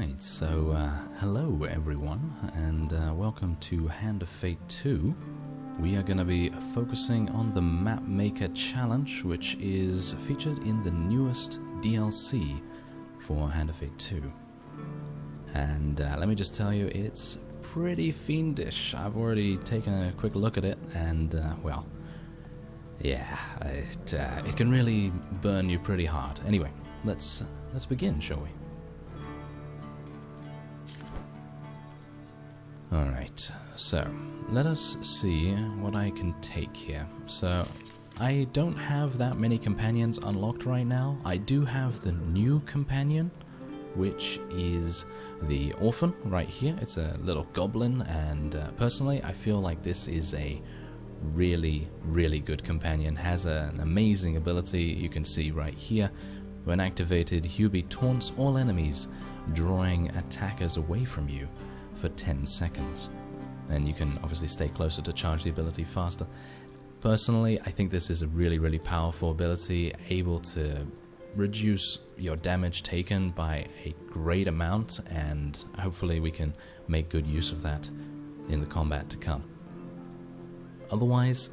Alright, so hello everyone, and welcome to Hand of Fate 2. We are going to be focusing on the Mapmaker challenge, which is featured in the newest DLC for Hand of Fate 2. And let me just tell you, it's pretty fiendish. I've already taken a quick look at it, and well, yeah, it can really burn you pretty hard. Anyway, let's begin, shall we? Alright, so let us see what I can take here. So I don't have that many companions unlocked right now. I do have the new companion, which is the orphan right here. It's a little goblin, and personally I feel like this is a really good companion. Has an amazing ability. You can see right here, when activated, Hubie taunts all enemies, drawing attackers away from you for 10 seconds. And you can obviously stay closer to charge the ability faster. Personally, I think this is a really powerful ability, able to reduce your damage taken by a great amount, and hopefully we can make good use of that in the combat to come. Otherwise,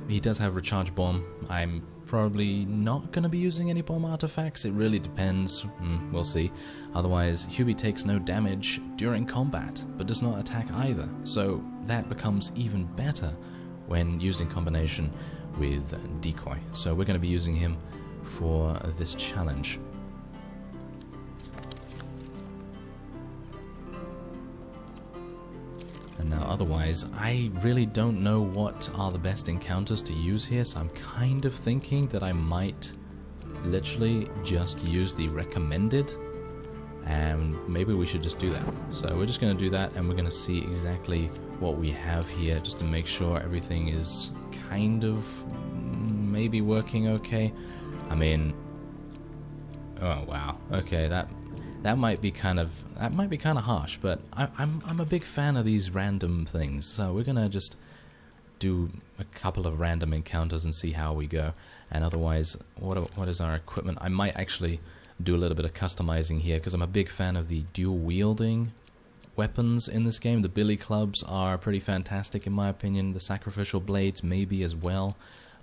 he does have Recharge Bomb. I'm probably not going to be using any bomb artifacts. It really depends. We'll see. Otherwise, Hubie takes no damage during combat, but does not attack either. So that becomes even better when used in combination with Decoy. So we're going to be using him for this challenge. And now otherwise, I really don't know what are the best encounters to use here, so I'm kind of thinking that I might literally just use the recommended, and maybe we should just do that. So we're just going to do that, and we're going to see exactly what we have here, just to make sure everything is kind of maybe working okay. I mean, oh wow, okay, that might be kind of harsh, but I'm a big fan of these random things. So we're gonna just do a couple of random encounters and see how we go. And otherwise, what is our equipment? I might actually do a little bit of customizing here, because I'm a big fan of the dual wielding weapons in this game. The billy clubs are pretty fantastic in my opinion. The sacrificial blades maybe as well.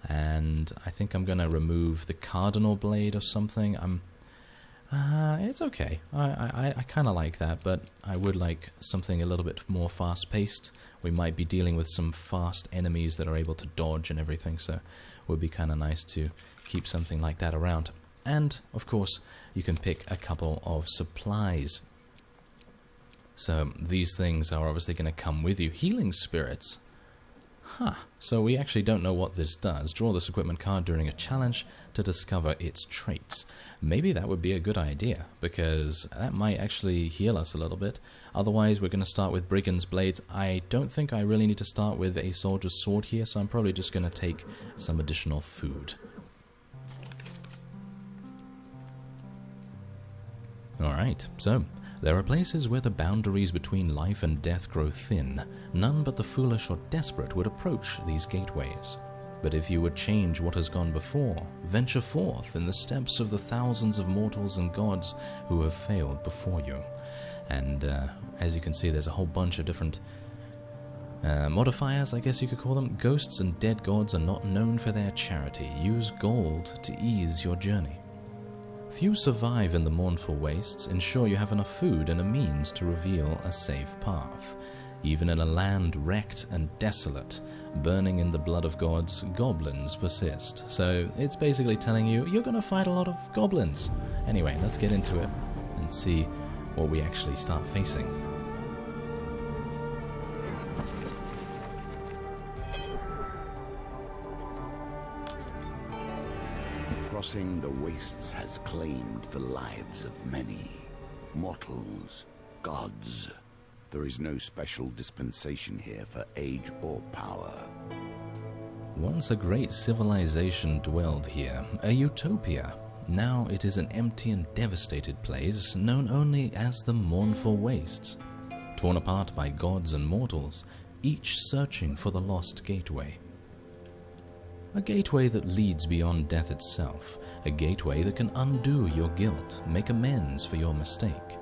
And I think I'm gonna remove the cardinal blade or something. It's okay. I kind of like that, but I would like something a little bit more fast-paced. We might be dealing with some fast enemies that are able to dodge and everything, so it would be kind of nice to keep something like that around. And, of course, you can pick a couple of supplies. So these things are obviously going to come with you. Healing spirits. So we actually don't know what this does. Draw this equipment card during a challenge to discover its traits. Maybe that would be a good idea, because that might actually heal us a little bit. Otherwise, we're going to start with Brigand's Blades. I don't think I really need to start with a Soldier's Sword here, so I'm probably just going to take some additional food. Alright, so there are places where the boundaries between life and death grow thin. None but the foolish or desperate would approach these gateways. But if you would change what has gone before, venture forth in the steps of the thousands of mortals and gods who have failed before you. And as you can see, there's a whole bunch of different modifiers, I guess you could call them. Ghosts and dead gods are not known for their charity. Use gold to ease your journey. Few survive in the mournful wastes. Ensure you have enough food and a means to reveal a safe path. Even in a land wrecked and desolate, burning in the blood of gods, goblins persist. So it's basically telling you, you're going to fight a lot of goblins. Anyway, let's get into it and see what we actually start facing. Crossing the wastes has claimed the lives of many. Mortals, gods. There is no special dispensation here for age or power. Once a great civilization dwelled here, a utopia. Now it is an empty and devastated place known only as the Mournful Wastes. Torn apart by gods and mortals, each searching for the lost gateway. A gateway that leads beyond death itself. A gateway that can undo your guilt, make amends for your mistake.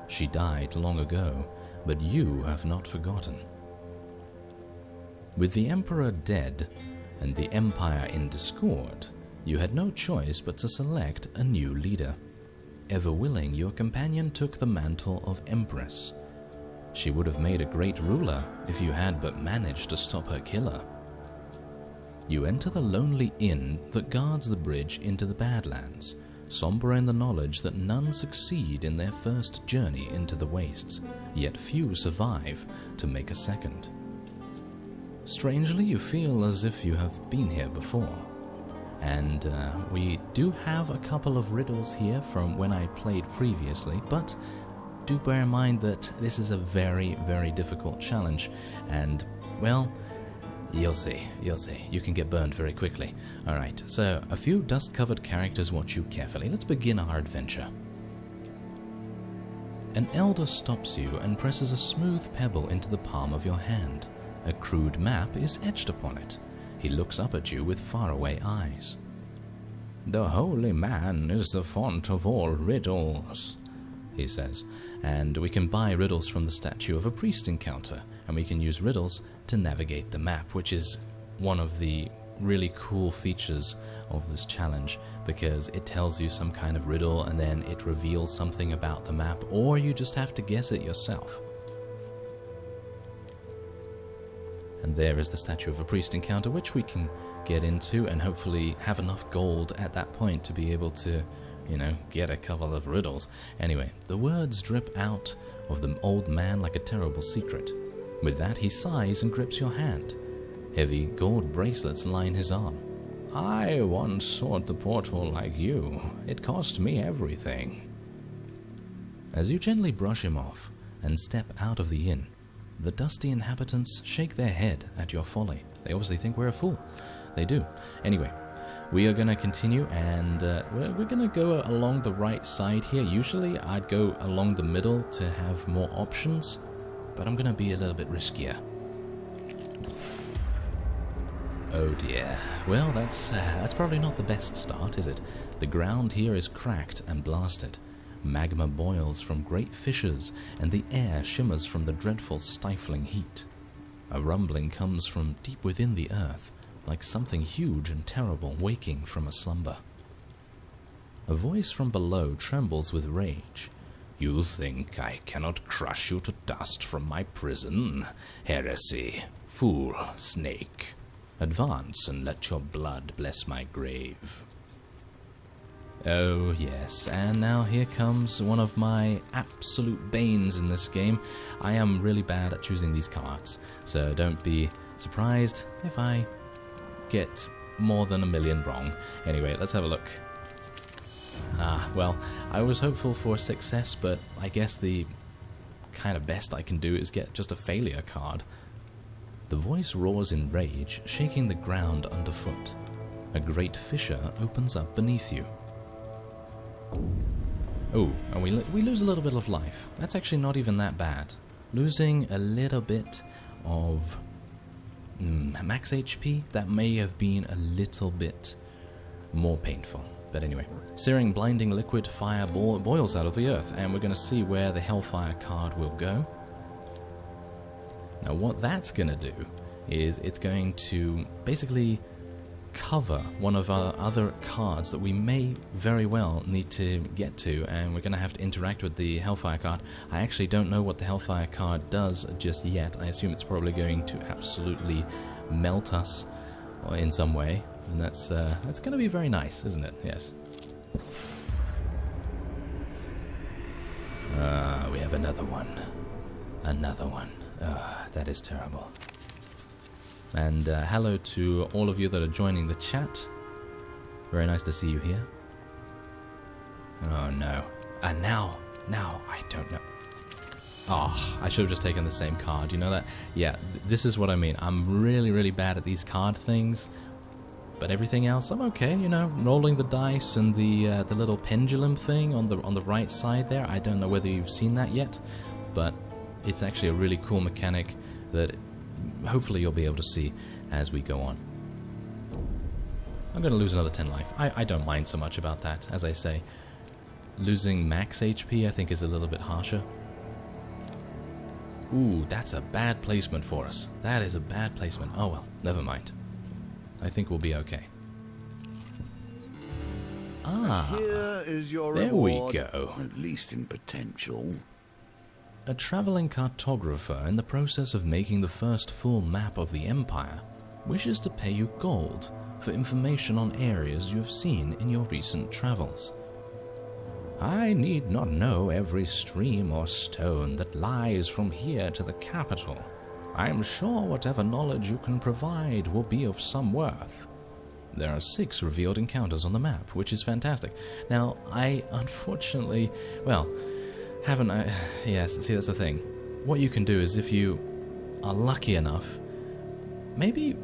She died long ago, but you have not forgotten. With the Emperor dead and the Empire in discord, you had no choice but to select a new leader. Ever willing, your companion took the mantle of Empress. She would have made a great ruler if you had but managed to stop her killer. You enter the lonely inn that guards the bridge into the Badlands, somber in the knowledge that none succeed in their first journey into the wastes, yet few survive to make a second. Strangely, you feel as if you have been here before. And we do have a couple of riddles here from when I played previously, but do bear in mind that this is a very, very difficult challenge, and, well, you'll see. You can get burned very quickly. Alright, so a few dust-covered characters watch you carefully. Let's begin our adventure. An elder stops you and presses a smooth pebble into the palm of your hand. A crude map is etched upon it. He looks up at you with faraway eyes. "The holy man is the font of all riddles," he says, and we can buy riddles from the statue of a priest encounter, and we can use riddles to navigate the map, which is one of the really cool features of this challenge, because it tells you some kind of riddle and then it reveals something about the map, or you just have to guess it yourself. And there is the statue of a priest encounter, which we can get into and hopefully have enough gold at that point to be able to, get a couple of riddles. Anyway, the words drip out of the old man like a terrible secret. With that, he sighs and grips your hand. Heavy gold bracelets line his arm. "I once sought the portal like you. It cost me everything." As you gently brush him off and step out of the inn, the dusty inhabitants shake their head at your folly. They obviously think we're a fool. They do. Anyway, we are going to continue, and we're going to go along the right side here. Usually I'd go along the middle to have more options, but I'm going to be a little bit riskier. Oh dear. Well, that's probably not the best start, is it? The ground here is cracked and blasted. Magma boils from great fissures, and the air shimmers from the dreadful stifling heat. A rumbling comes from deep within the earth, like something huge and terrible waking from a slumber. A voice from below trembles with rage. "You think I cannot crush you to dust from my prison? Heresy, fool, snake. Advance and let your blood bless my grave." Oh yes, and now here comes one of my absolute banes in this game. I am really bad at choosing these cards, so don't be surprised if I get more than a million wrong. Anyway, let's have a look. Well, I was hopeful for success, but I guess the kind of best I can do is get just a failure card. The voice roars in rage, shaking the ground underfoot. A great fissure opens up beneath you. Oh, and we lose a little bit of life. That's actually not even that bad. Losing a little bit of max HP, that may have been a little bit more painful. But anyway, searing blinding liquid fire boils out of the earth, and we're going to see where the Hellfire card will go. Now what that's going to do is it's going to basically cover one of our other cards that we may very well need to get to, and we're going to have to interact with the Hellfire card. I actually don't know what the Hellfire card does just yet. I assume it's probably going to absolutely melt us in some way, and that's going to be very nice, isn't it? Yes. We have another one. Another one. That is terrible. And hello to all of you that are joining the chat. Very nice to see you here. Oh no. Now, I don't know. Oh, I should have just taken the same card, you know that? Yeah, this is what I mean. I'm really, really bad at these card things. But everything else, I'm okay, rolling the dice and the little pendulum thing on the right side there. I don't know whether you've seen that yet, but it's actually a really cool mechanic that hopefully you'll be able to see as we go on. I'm going to lose another 10 life. I don't mind so much about that, as I say. losing max HP, I think, is a little bit harsher. Ooh, that's a bad placement for us. That is a bad placement. Oh well, never mind. I think we'll be okay. Ah, here is your there reward, we go. At least in potential. A traveling cartographer in the process of making the first full map of the Empire wishes to pay you gold for information on areas you have seen in your recent travels. I need not know every stream or stone that lies from here to the capital. I am sure whatever knowledge you can provide will be of some worth. There are 6 revealed encounters on the map, which is fantastic. Now, I unfortunately, well, haven't I? Yes, see, that's the thing. What you can do is, if you are lucky enough, maybe,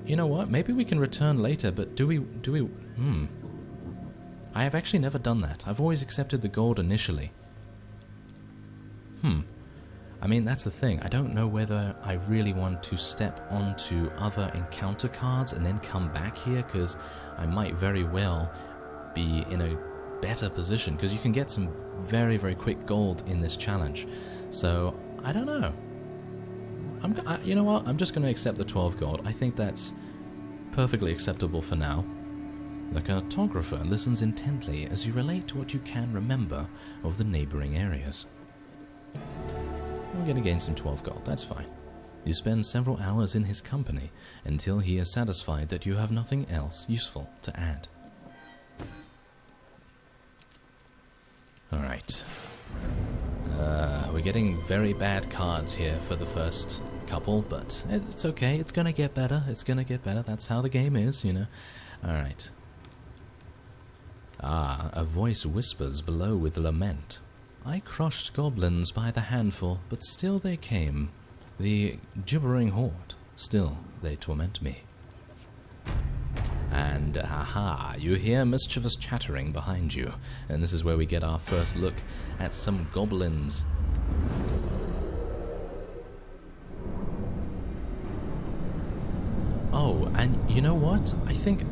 you know what, maybe we can return later, but do we, I have actually never done that. I've always accepted the gold initially. I mean, that's the thing. I don't know whether I really want to step onto other encounter cards and then come back here, because I might very well be in a better position, because you can get some very, very quick gold in this challenge. So, I don't know. You know what? I'm just going to accept the 12 gold. I think that's perfectly acceptable for now. The cartographer listens intently as you relate what you can remember of the neighboring areas. I'm going to gain some 12 gold, that's fine. You spend several hours in his company until he is satisfied that you have nothing else useful to add. Alright. We're getting very bad cards here for the first couple, but it's okay, it's going to get better, that's how the game is, you know. Alright. Ah, a voice whispers below with lament. I crushed goblins by the handful, but still they came. The gibbering horde, still they torment me. And, aha, you hear mischievous chattering behind you, and this is where we get our first look at some goblins. Oh, and you know what? I think...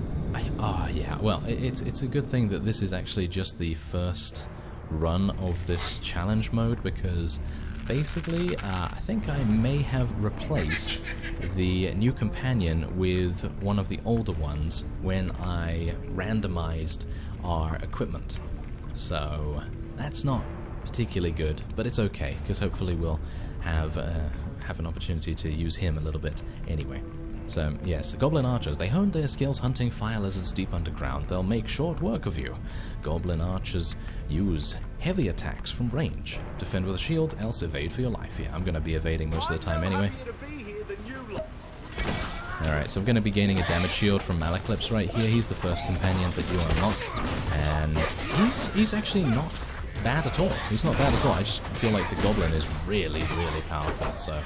yeah, well, it's a good thing that this is actually just the first run of this challenge mode, because basically I think I may have replaced the new companion with one of the older ones when I randomized our equipment. So that's not particularly good, but it's okay, because hopefully we'll have an opportunity to use him a little bit anyway. So, yes, goblin archers, they honed their skills hunting fire lizards deep underground. They'll make short work of you. Goblin archers use heavy attacks from range. Defend with a shield, else evade for your life. Yeah, I'm going to be evading most of the time anyway. Alright, so I'm going to be gaining a damage shield from Malaclips right here. He's the first companion that you unlock. And he's actually not bad at all. He's not bad at all. I just feel like the goblin is really, really powerful, so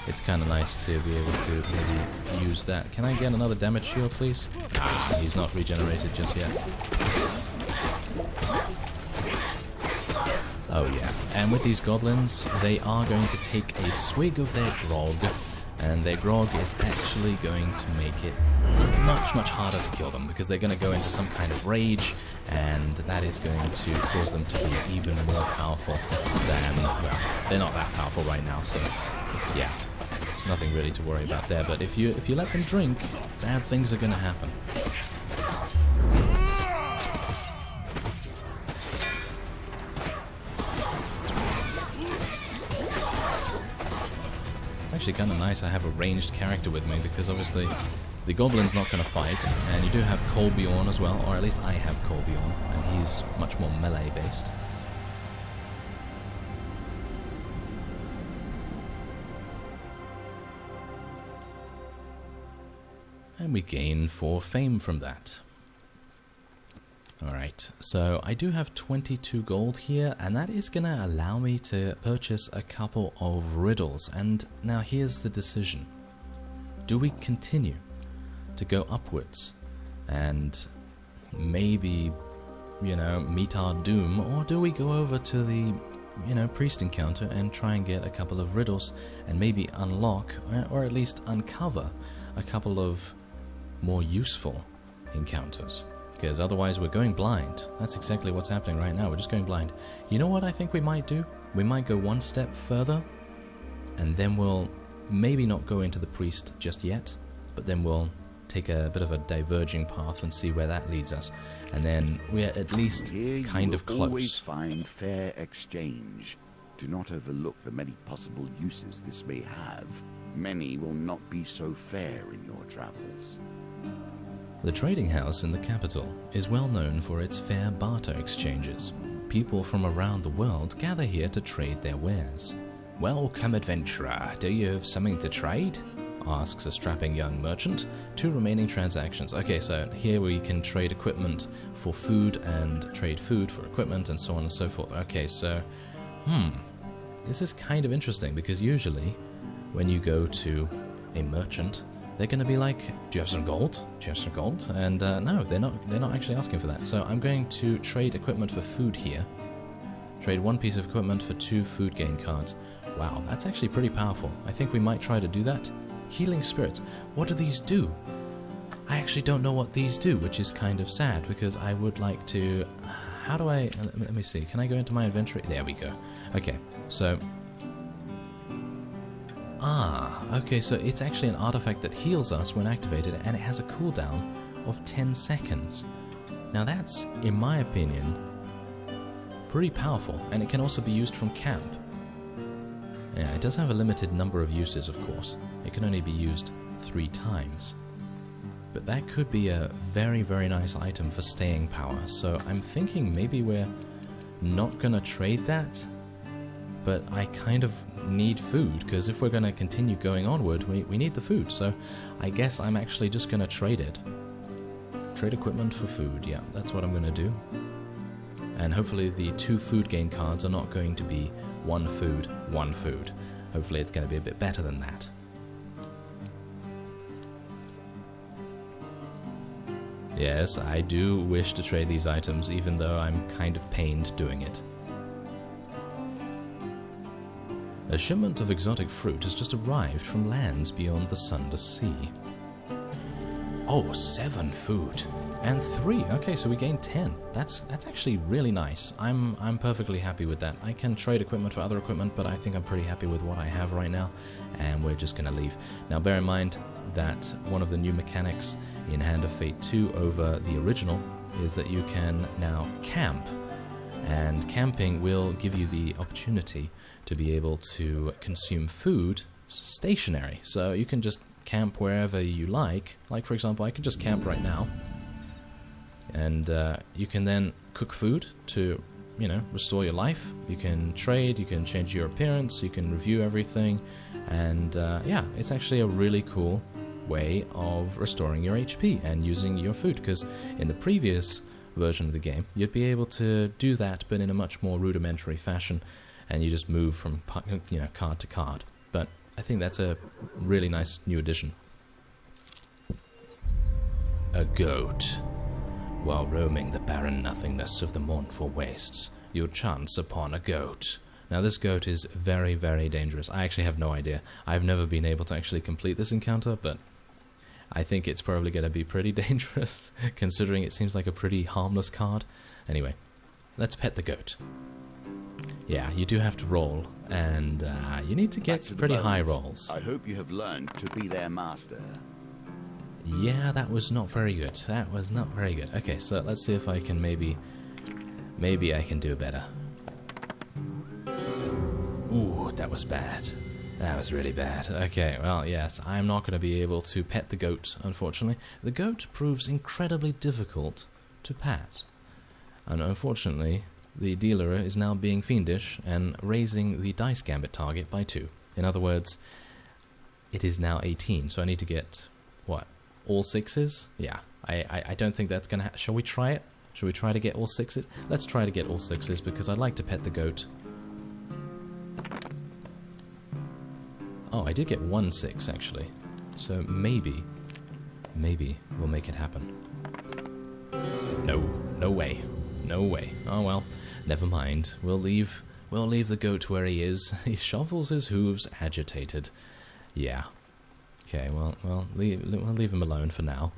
it's kind of nice to be able to maybe use that. Can I get another damage shield, please? Ah, he's not regenerated just yet. Oh yeah, and with these goblins, they are going to take a swig of their grog, and their grog is actually going to make it much, much harder to kill them, because they're going to go into some kind of rage, and that is going to cause them to be even more powerful than, well, they're not that powerful right now, so yeah, nothing really to worry about there. But if you let them drink, bad things are going to happen. It's actually kind of nice I have a ranged character with me, because obviously the goblin's not going to fight, and you do have Colbjorn as well, or at least I have Colbjorn, and he's much more melee based. And we gain 4 fame from that. Alright, so I do have 22 gold here, and that is going to allow me to purchase a couple of riddles. And now here's the decision. Do we continue to go upwards and maybe, you know, meet our doom, or do we go over to the, you know, priest encounter and try and get a couple of riddles and maybe unlock, or at least uncover, a couple of more useful encounters? because otherwise we're going blind. That's exactly what's happening right now. We're just going blind. You know what I think we might do? We might go one step further, and then we'll maybe not go into the priest just yet, but then we'll take a bit of a diverging path and see where that leads us. And then we're at least kind of close. Always find fair exchange. Do not overlook the many possible uses this may have. Many will not be so fair in your travels. The trading house in the capital is well known for its fair barter exchanges. People from around the world gather here to trade their wares. "Welcome, adventurer. Do you have something to trade?" asks a strapping young merchant. 2 remaining transactions. Okay, so here we can trade equipment for food and trade food for equipment and so on and so forth. Okay, so, this is kind of interesting because usually when you go to a merchant, they're going to be like, "Do you have some gold? Do you have some gold?" And no, they're not actually asking for that. So I'm going to trade equipment for food here. Trade 1 piece of equipment for 2 food gain cards. Wow, that's actually pretty powerful. I think we might try to do that. Healing spirits. What do these do? I actually don't know what these do, which is kind of sad because I would like to... How do I... Let me see. Can I go into my inventory? There we go. Okay, so... okay, so it's actually an artifact that heals us when activated, and it has a cooldown of 10 seconds. Now that's, in my opinion, pretty powerful, and it can also be used from camp. Yeah, it does have a limited number of uses, of course. It can only be used 3 times. But that could be a very, very nice item for staying power. So I'm thinking maybe we're not going to trade that, but I kind of need food, because if we're going to continue going onward, we need the food. So I guess I'm actually just going to trade it. Trade equipment for food, yeah, that's what I'm going to do. And hopefully the 2 food gain cards are not going to be 1 food, 1 food. Hopefully it's going to be a bit better than that. Yes, I do wish to trade these items, even though I'm kind of pained doing it. A shipment of exotic fruit has just arrived from lands beyond the Sunder Sea. Oh, 7 food. And 3. Okay, so we gained 10. That's actually really nice. I'm perfectly happy with that. I can trade equipment for other equipment, but I think I'm pretty happy with what I have right now, and we're just going to leave. Now, bear in mind that one of the new mechanics in Hand of Fate 2 over the original is that you can now camp, and camping will give you the opportunity to be able to consume food stationary. So you can just camp wherever you like. Like, for example, I could just camp right now, and you can then cook food to, you know, restore your life. You can trade, you can change your appearance, you can review everything, and yeah, it's actually a really cool way of restoring your HP and using your food, because in the previous version of the game you'd be able to do that, but in a much more rudimentary fashion, and you just move from, you know, card to card. But I think that's a really nice new addition. A goat. While roaming the barren nothingness of the mournful wastes, you chance upon a goat. Now this goat is very, very dangerous. I actually have no idea. I've never been able to actually complete this encounter, but I think it's probably going to be pretty dangerous, considering it seems like a pretty harmless card. Anyway, let's pet the goat. Yeah, you do have to roll, and you need to get pretty high rolls. I hope you have learned to be their master. Yeah, that was not very good. That was not very good. Okay, so let's see if I can maybe I can do better. Ooh, that was bad. That was really bad. Okay, well, yes, I'm not going to be able to pet the goat, unfortunately. The goat proves incredibly difficult to pet. And unfortunately, the dealer is now being fiendish and raising the dice gambit target by 2. In other words, it is now 18, so I need to get, what, all 6s? Yeah, I don't think that's going to... Shall we try it? Shall we try to get all 6s? Let's try to get all 6s, because I'd like to pet the goat. Oh, I did get 1 6, actually. So maybe we'll make it happen. No way. No way. Oh well, never mind. We'll leave the goat where he is. He shuffles his hooves, agitated. Yeah. Okay, we'll leave him alone for now.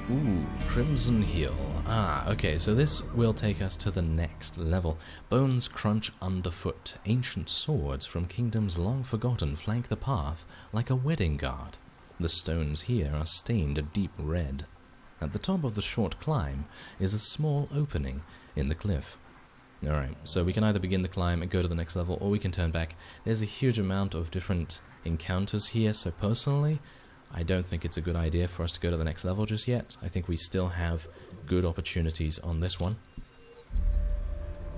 Ooh, Crimson Heel. Ah, okay, so this will take us to the next level. Bones crunch underfoot. Ancient swords from kingdoms long forgotten flank the path like a wedding guard. The stones here are stained a deep red. At the top of the short climb is a small opening in the cliff. Alright, so we can either begin the climb and go to the next level, or we can turn back. There's a huge amount of different encounters here, so personally, I don't think it's a good idea for us to go to the next level just yet. I think we still have good opportunities on this one.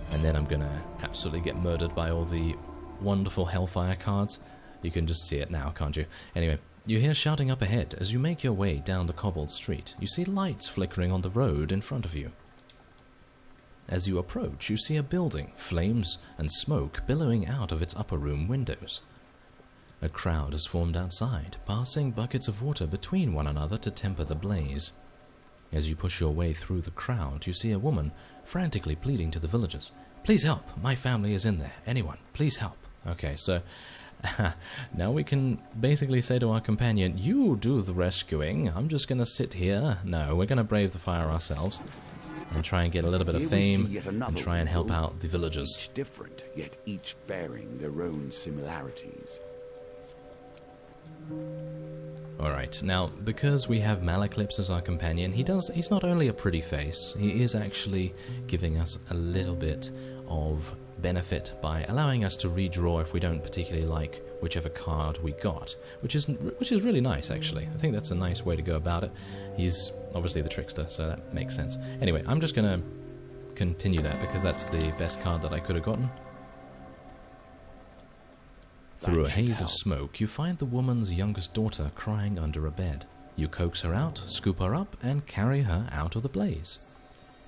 And then I'm gonna absolutely get murdered by all the wonderful Hellfire cards. You can just see it now, can't you? Anyway, you hear shouting up ahead. As you make your way down the cobbled street, you see lights flickering on the road in front of you. As you approach, you see a building, flames and smoke billowing out of its upper room windows. A crowd has formed outside, passing buckets of water between one another to temper the blaze. As you push your way through the crowd, you see a woman frantically pleading to the villagers. "Please help! My family is in there. Anyone, please help." Okay, so now we can basically say to our companion, "You do the rescuing. I'm just going to sit here." No, we're going to brave the fire ourselves and try and get a little bit of fame and try and help out the villagers. Each different, yet each bearing their own similarities. Alright, now, because we have Malaclips as our companion, he's not only a pretty face, he is actually giving us a little bit of benefit by allowing us to redraw if we don't particularly like whichever card we got, which is really nice, actually. I think that's a nice way to go about it. He's obviously the trickster, so that makes sense. Anyway, I'm just going to continue that because that's the best card that I could have gotten. Through a haze of smoke, you find the woman's youngest daughter crying under a bed. You coax her out, scoop her up, and carry her out of the blaze.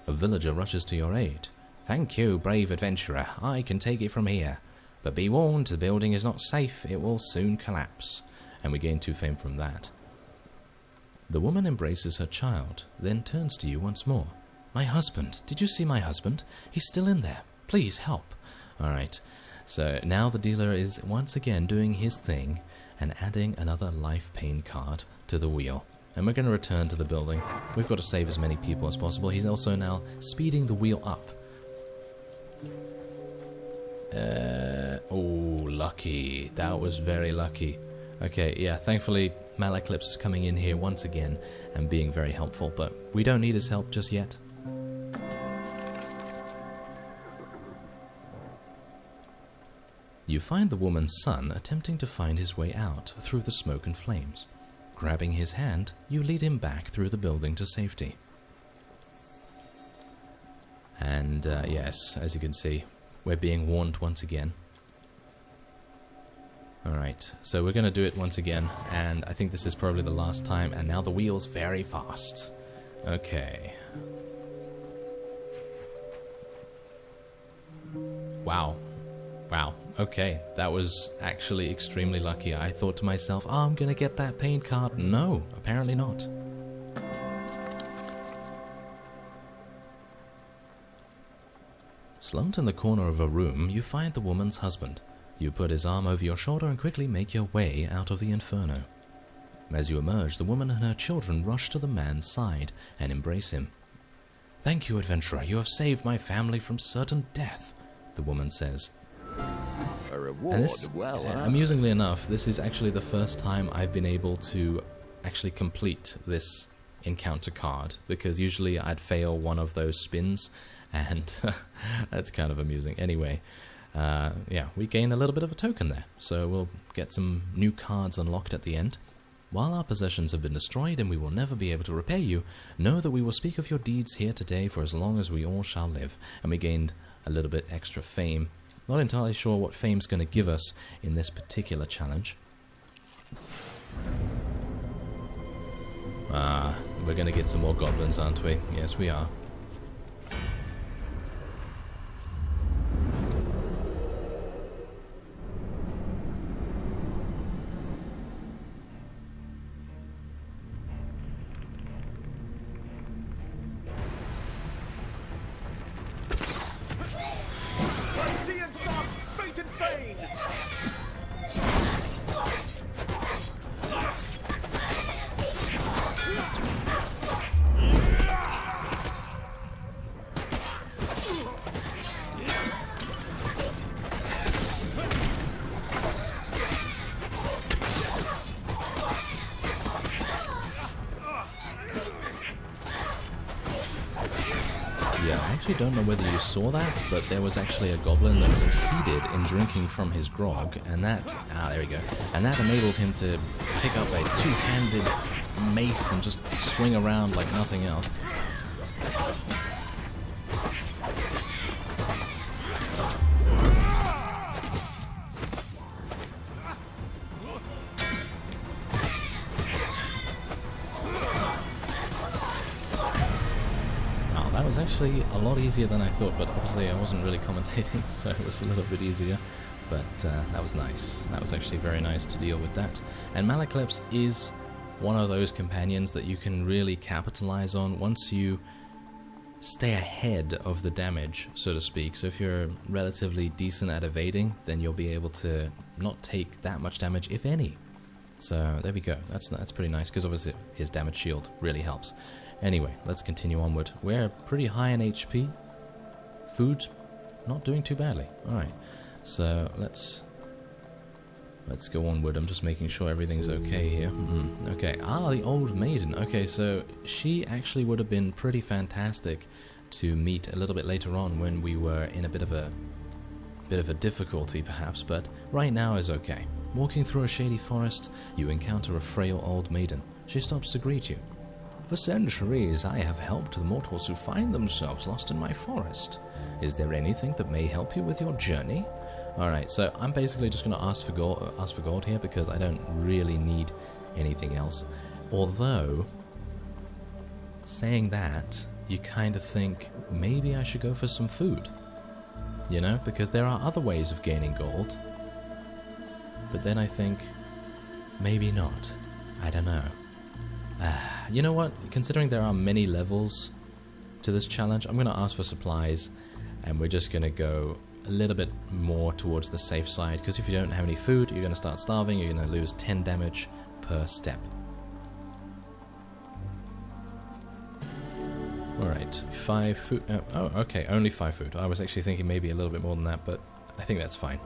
A villager rushes to your aid. "Thank you, brave adventurer. I can take it from here. But be warned, the building is not safe. It will soon collapse." And we gain 2 fame from that. The woman embraces her child, then turns to you once more. "My husband. Did you see my husband? He's still in there. Please help." Alright. So now the dealer is once again doing his thing and adding another life pain card to the wheel. And we're going to return to the building. We've got to save as many people as possible. He's also now speeding the wheel up. Oh, lucky. That was very lucky. Okay, yeah, thankfully Malaclips is coming in here once again and being very helpful, but we don't need his help just yet. You find the woman's son attempting to find his way out through the smoke and flames. Grabbing his hand, you lead him back through the building to safety. And yes, as you can see, we're being warned once again. Alright, so we're going to do it once again, and I think this is probably the last time, and now the wheel's very fast. Okay. Wow. Wow, okay, that was actually extremely lucky. I thought to myself, oh, I'm gonna get that paint card. No, apparently not. Slumped in the corner of a room, you find the woman's husband. You put his arm over your shoulder and quickly make your way out of the inferno. As you emerge, the woman and her children rush to the man's side and embrace him. "Thank you, adventurer. You have saved my family from certain death," the woman says. A reward, And this, amusingly enough, this is actually the first time I've been able to actually complete this encounter card, because usually I'd fail one of those spins, and that's kind of amusing. Anyway, yeah, we gain a little bit of a token there, so we'll get some new cards unlocked at the end. While our possessions have been destroyed and we will never be able to repay you, know that we will speak of your deeds here today for as long as we all shall live. And we gained a little bit extra fame. Not entirely sure what fame's going to give us in this particular challenge. We're going to get some more goblins, aren't we? Yes, we are. actually don't know whether you saw that, but there was actually a goblin that succeeded in drinking from his grog, and that, there we go, and that enabled him to pick up a two-handed mace and just swing around like nothing else. Was actually a lot easier than I thought, but obviously I wasn't really commentating, so it was a little bit easier, but that was nice. That was actually very nice to deal with that. And Malacleps is one of those companions that you can really capitalize on once you stay ahead of the damage, so to speak. So if you're relatively decent at evading, then you'll be able to not take that much damage, if any. So there we go. That's pretty nice, because obviously his damage shield really helps. Anyway, let's continue onward. We're pretty high in HP. Food, not doing too badly. Alright, so let's go onward. I'm just making sure everything's okay here. Okay, the old maiden. Okay, so she actually would have been pretty fantastic to meet a little bit later on when we were in a bit of a difficulty perhaps, but right now is okay. Walking through a shady forest, you encounter a frail old maiden. She stops to greet you. For centuries, I have helped the mortals who find themselves lost in my forest. Is there anything that may help you with your journey? Alright, so I'm basically just going to ask for gold here, because I don't really need anything else. Although, saying that, you kind of think, maybe I should go for some food. You know, because there are other ways of gaining gold. But then I think, maybe not. I don't know. You know what? Considering there are many levels to this challenge, I'm going to ask for supplies, and we're just going to go a little bit more towards the safe side, because if you don't have any food, you're going to start starving, you're going to lose 10 damage per step. Alright, 5 food. Oh, okay, only 5 food. I was actually thinking maybe a little bit more than that, but I think that's fine.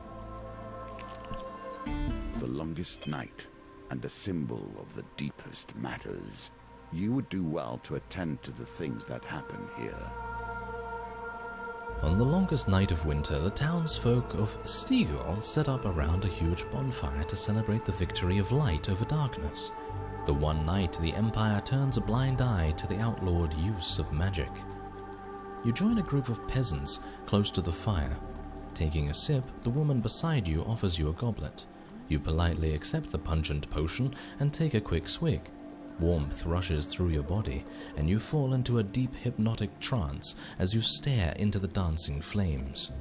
The longest night, and a symbol of the deepest matters. You would do well to attend to the things that happen here. On the longest night of winter, the townsfolk of Stegall set up around a huge bonfire to celebrate the victory of light over darkness. The one night the Empire turns a blind eye to the outlawed use of magic. You join a group of peasants close to the fire. Taking a sip, the woman beside you offers you a goblet. You politely accept the pungent potion and take a quick swig. Warmth rushes through your body, and you fall into a deep hypnotic trance as you stare into the dancing flames.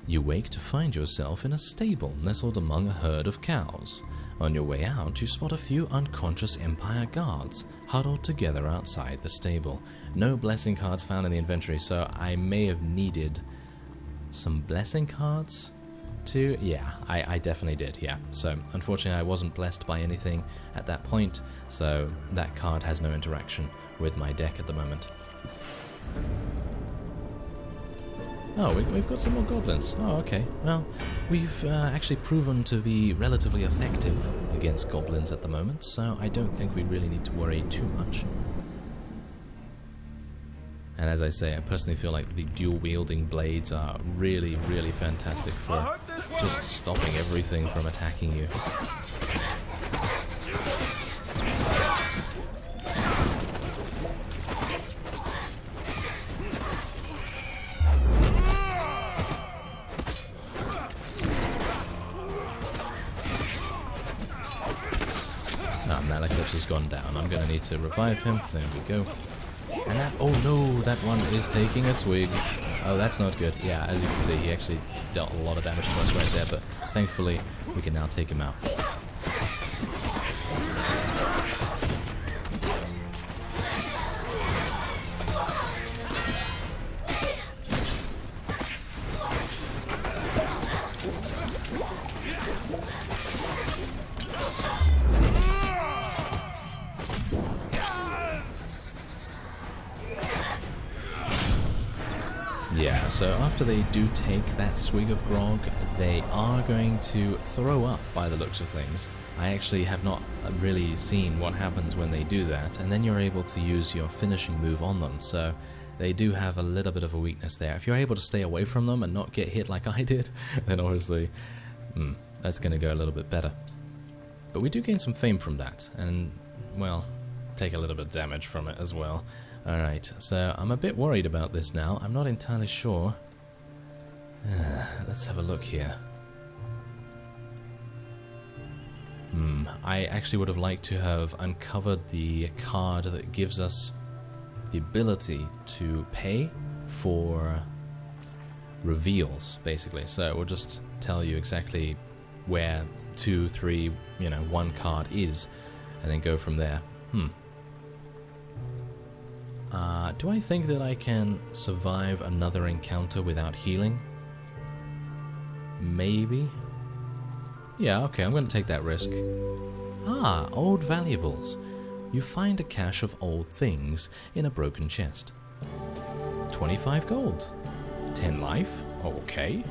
You wake to find yourself in a stable nestled among a herd of cows. On your way out, you spot a few unconscious Empire guards huddled together outside the stable. No blessing cards found in the inventory, so I may have needed some blessing cards? Yeah, I definitely did, yeah. So, unfortunately I wasn't blessed by anything at that point, so that card has no interaction with my deck at the moment. Oh, we've got some more goblins. Oh, okay. Well, we've actually proven to be relatively effective against goblins at the moment, so I don't think we really need to worry too much. And as I say, I personally feel like the dual-wielding blades are really, really fantastic for just stopping everything from attacking you. Malacleps has gone down. I'm going to need to revive him. There we go. And that, oh no, that one is taking a swig. Oh, that's not good. Yeah, as you can see, he actually dealt a lot of damage to us right there, but thankfully we can now take him out. Yeah, so after they do take that swig of grog, they are going to throw up by the looks of things. I actually have not really seen what happens when they do that, and then you're able to use your finishing move on them, so they do have a little bit of a weakness there. If you're able to stay away from them and not get hit like I did, then obviously that's going to go a little bit better. But we do gain some fame from that, and, well, take a little bit of damage from it as well. Alright, so I'm a bit worried about this now. I'm not entirely sure. Let's have a look here. I actually would have liked to have uncovered the card that gives us the ability to pay for reveals, basically. So it will just tell you exactly where 2, 3, 1 card is, and then go from there. Do I think that I can survive another encounter without healing? Maybe? Yeah, okay, I'm going to take that risk. Old valuables. You find a cache of old things in a broken chest. 25 gold. 10 life. Okay.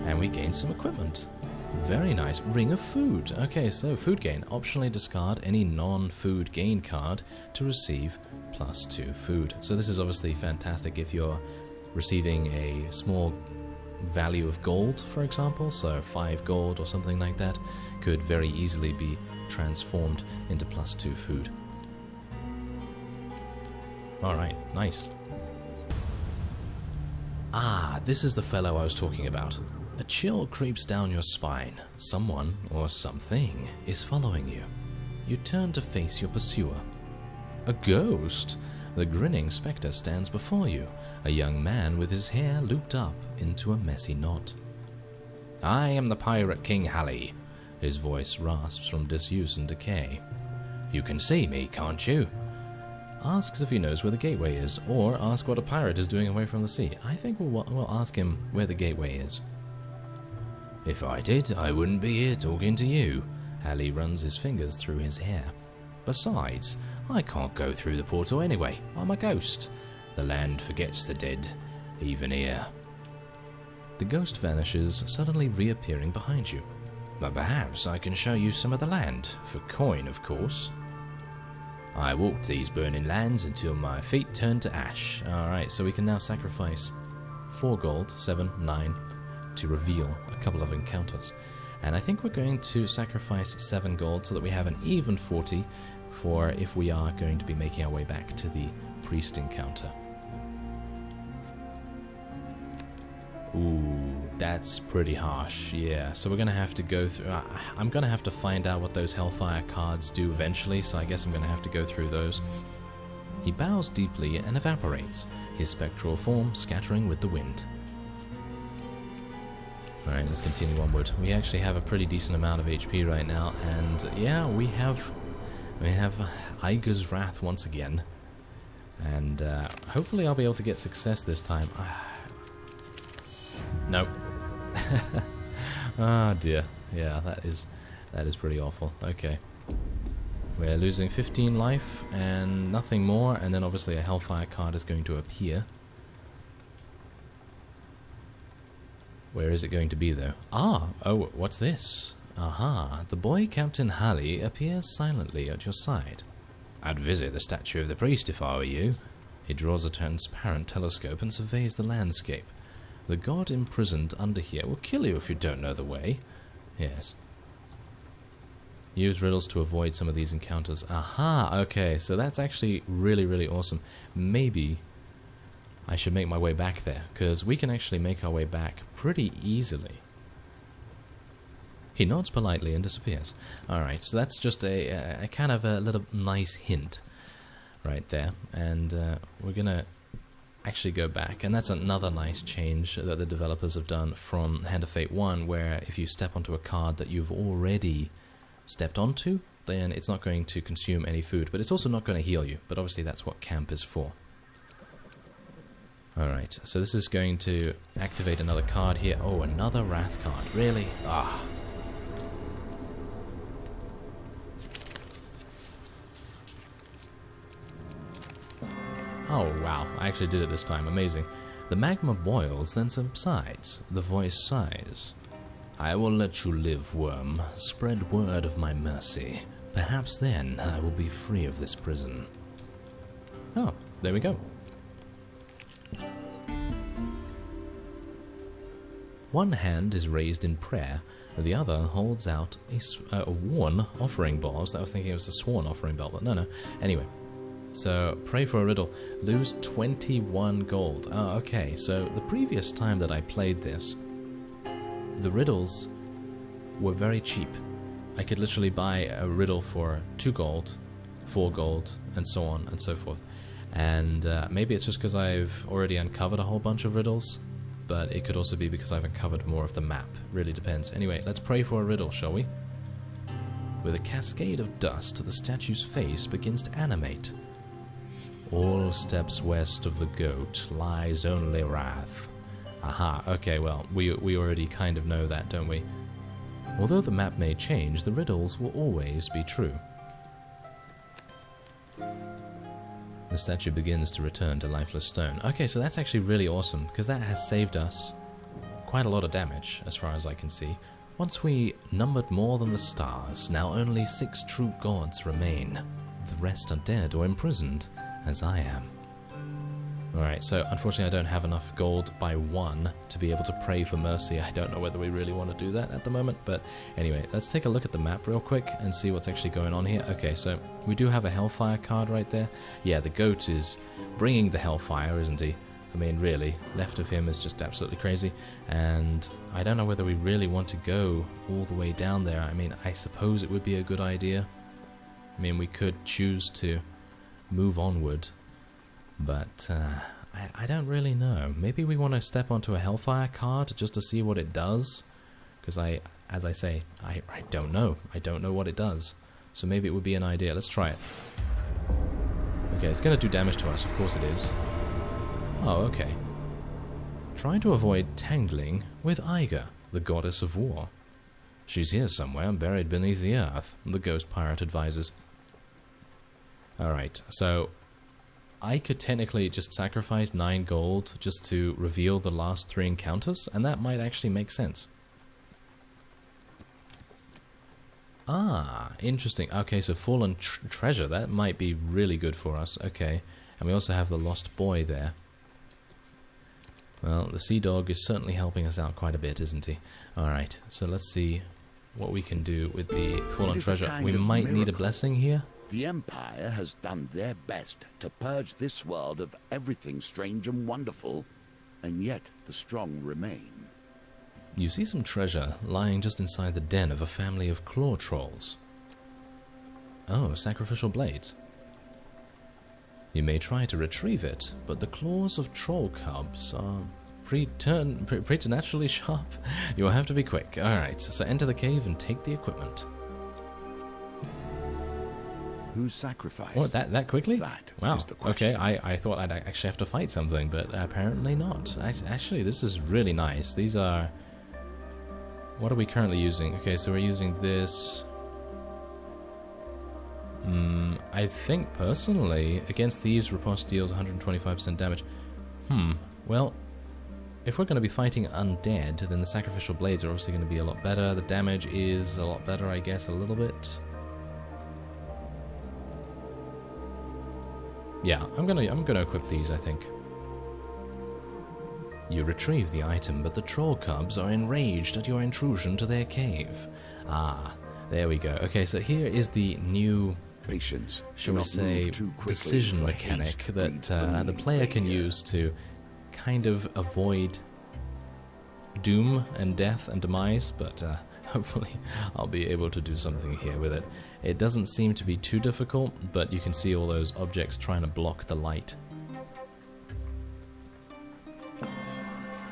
And we gain some equipment. Very nice. Ring of food. Okay, so food gain. Optionally discard any non-food gain card to receive +2 food. So this is obviously fantastic if you're receiving a small value of gold, for example. So 5 gold or something like that could very easily be transformed into +2 food. Alright, nice. This is the fellow I was talking about. A chill creeps down your spine. Someone, or something, is following you. You turn to face your pursuer. A ghost! The grinning spectre stands before you, a young man with his hair looped up into a messy knot. I am the Pirate King Halley. His voice rasps from disuse and decay. You can see me, can't you? Asks if he knows where the gateway is, or ask what a pirate is doing away from the sea. I think we'll ask him where the gateway is. If I did, I wouldn't be here talking to you. Halley runs his fingers through his hair. Besides, I can't go through the portal anyway. I'm a ghost. The land forgets the dead, even here. The ghost vanishes, suddenly reappearing behind you. But perhaps I can show you some of the land, for coin, of course. I walked these burning lands until my feet turned to ash. Alright, so we can now sacrifice 4 gold, 7, 9, to reveal a couple of encounters. And I think we're going to sacrifice 7 gold so that we have an even 40 for if we are going to be making our way back to the priest encounter. Ooh, that's pretty harsh, yeah. So we're going to have to go through... I'm going to have to find out what those Hellfire cards do eventually, so I guess I'm going to have to go through those. He bows deeply and evaporates, his spectral form scattering with the wind. Alright, let's continue onward. We actually have a pretty decent amount of HP right now, and yeah, we have Iger's Wrath once again. And hopefully I'll be able to get success this time. Nope. Oh dear. Yeah, that is pretty awful. Okay. We're losing 15 life and nothing more, and then obviously a Hellfire card is going to appear. Where is it going to be though? Oh, what's this? Aha, the boy Captain Halley appears silently at your side. I'd visit the statue of the priest if I were you. He draws a transparent telescope and surveys the landscape. The god imprisoned under here will kill you if you don't know the way. Yes. Use riddles to avoid some of these encounters. Aha, okay, so that's actually really, really awesome. Maybe I should make my way back there, because we can actually make our way back pretty easily. He nods politely and disappears. Alright, so that's just a kind of a little nice hint right there. And we're going to actually go back, and that's another nice change that the developers have done from Hand of Fate 1, where if you step onto a card that you've already stepped onto, then it's not going to consume any food, but it's also not going to heal you, but obviously that's what camp is for. Alright, so this is going to activate another card here. Oh, another Wrath card, really? Oh wow, I actually did it this time, amazing. The magma boils, then subsides. The voice sighs. I will let you live, worm. Spread word of my mercy. Perhaps then I will be free of this prison. Oh, there we go. One hand is raised in prayer, the other holds out a worn offering ball. I was thinking it was a sworn offering bell, but no. Anyway, so pray for a riddle. Lose 21 gold. Oh, okay, so the previous time that I played this, the riddles were very cheap. I could literally buy a riddle for 2 gold, 4 gold, and so on and so forth. And maybe it's just because I've already uncovered a whole bunch of riddles, but it could also be because I've uncovered more of the map. Really depends. Anyway, let's pray for a riddle, shall we? With a cascade of dust, the statue's face begins to animate. All steps west of the goat lies only wrath. Aha, okay, well, we already kind of know that, don't we? Although the map may change, the riddles will always be true. The statue begins to return to lifeless stone. Okay, so that's actually really awesome, because that has saved us quite a lot of damage, as far as I can see. Once we numbered more than the stars, now only 6 true gods remain. The rest are dead or imprisoned, as I am. Alright, so unfortunately I don't have enough gold by 1 to be able to pray for mercy. I don't know whether we really want to do that at the moment, but anyway, let's take a look at the map real quick and see what's actually going on here. Okay, so we do have a Hellfire card right there. Yeah, the goat is bringing the Hellfire, isn't he? I mean, really, left of him is just absolutely crazy, and I don't know whether we really want to go all the way down there. I mean, I suppose it would be a good idea. I mean, we could choose to move onward, but I don't really know. Maybe we want to step onto a Hellfire card just to see what it does, because as I say, I don't know. I don't know what it does, so maybe it would be an idea. Let's try it. Okay, it's going to do damage to us, of course it is. Oh, okay. Try to avoid tangling with Iga, the goddess of war. She's here somewhere, buried beneath the earth, the ghost pirate advises. Alright, so I could technically just sacrifice 9 gold just to reveal the last 3 encounters, and that might actually make sense. Ah, interesting. Okay, so fallen treasure, that might be really good for us. Okay, and we also have the lost boy there. Well, the sea dog is certainly helping us out quite a bit, isn't he? Alright, so let's see what we can do with the fallen treasure. We might need a blessing here. The Empire has done their best to purge this world of everything strange and wonderful, and yet the strong remain. You see some treasure lying just inside the den of a family of claw trolls. Oh, sacrificial blades. You may try to retrieve it, but the claws of troll cubs are preternaturally sharp. You'll have to be quick. Alright, so enter the cave and take the equipment. Who sacrificed? Oh, that quickly? That wow. is the question. Okay, I thought I'd actually have to fight something, but apparently not. Actually, this is really nice. These are... What are we currently using? Okay, so we're using this... I think, personally, against thieves, riposte deals 125% damage. Well, if we're going to be fighting undead, then the sacrificial blades are obviously going to be a lot better. The damage is a lot better, I guess, a little bit. Yeah, I'm gonna equip these, I think. You retrieve the item, but the troll cubs are enraged at your intrusion to their cave. Ah, there we go. Okay, so here is the new... Patience. Shall we say, decision mechanic that the player can use to kind of avoid doom and death and demise, but hopefully I'll be able to do something here with it. It doesn't seem to be too difficult, but you can see all those objects trying to block the light.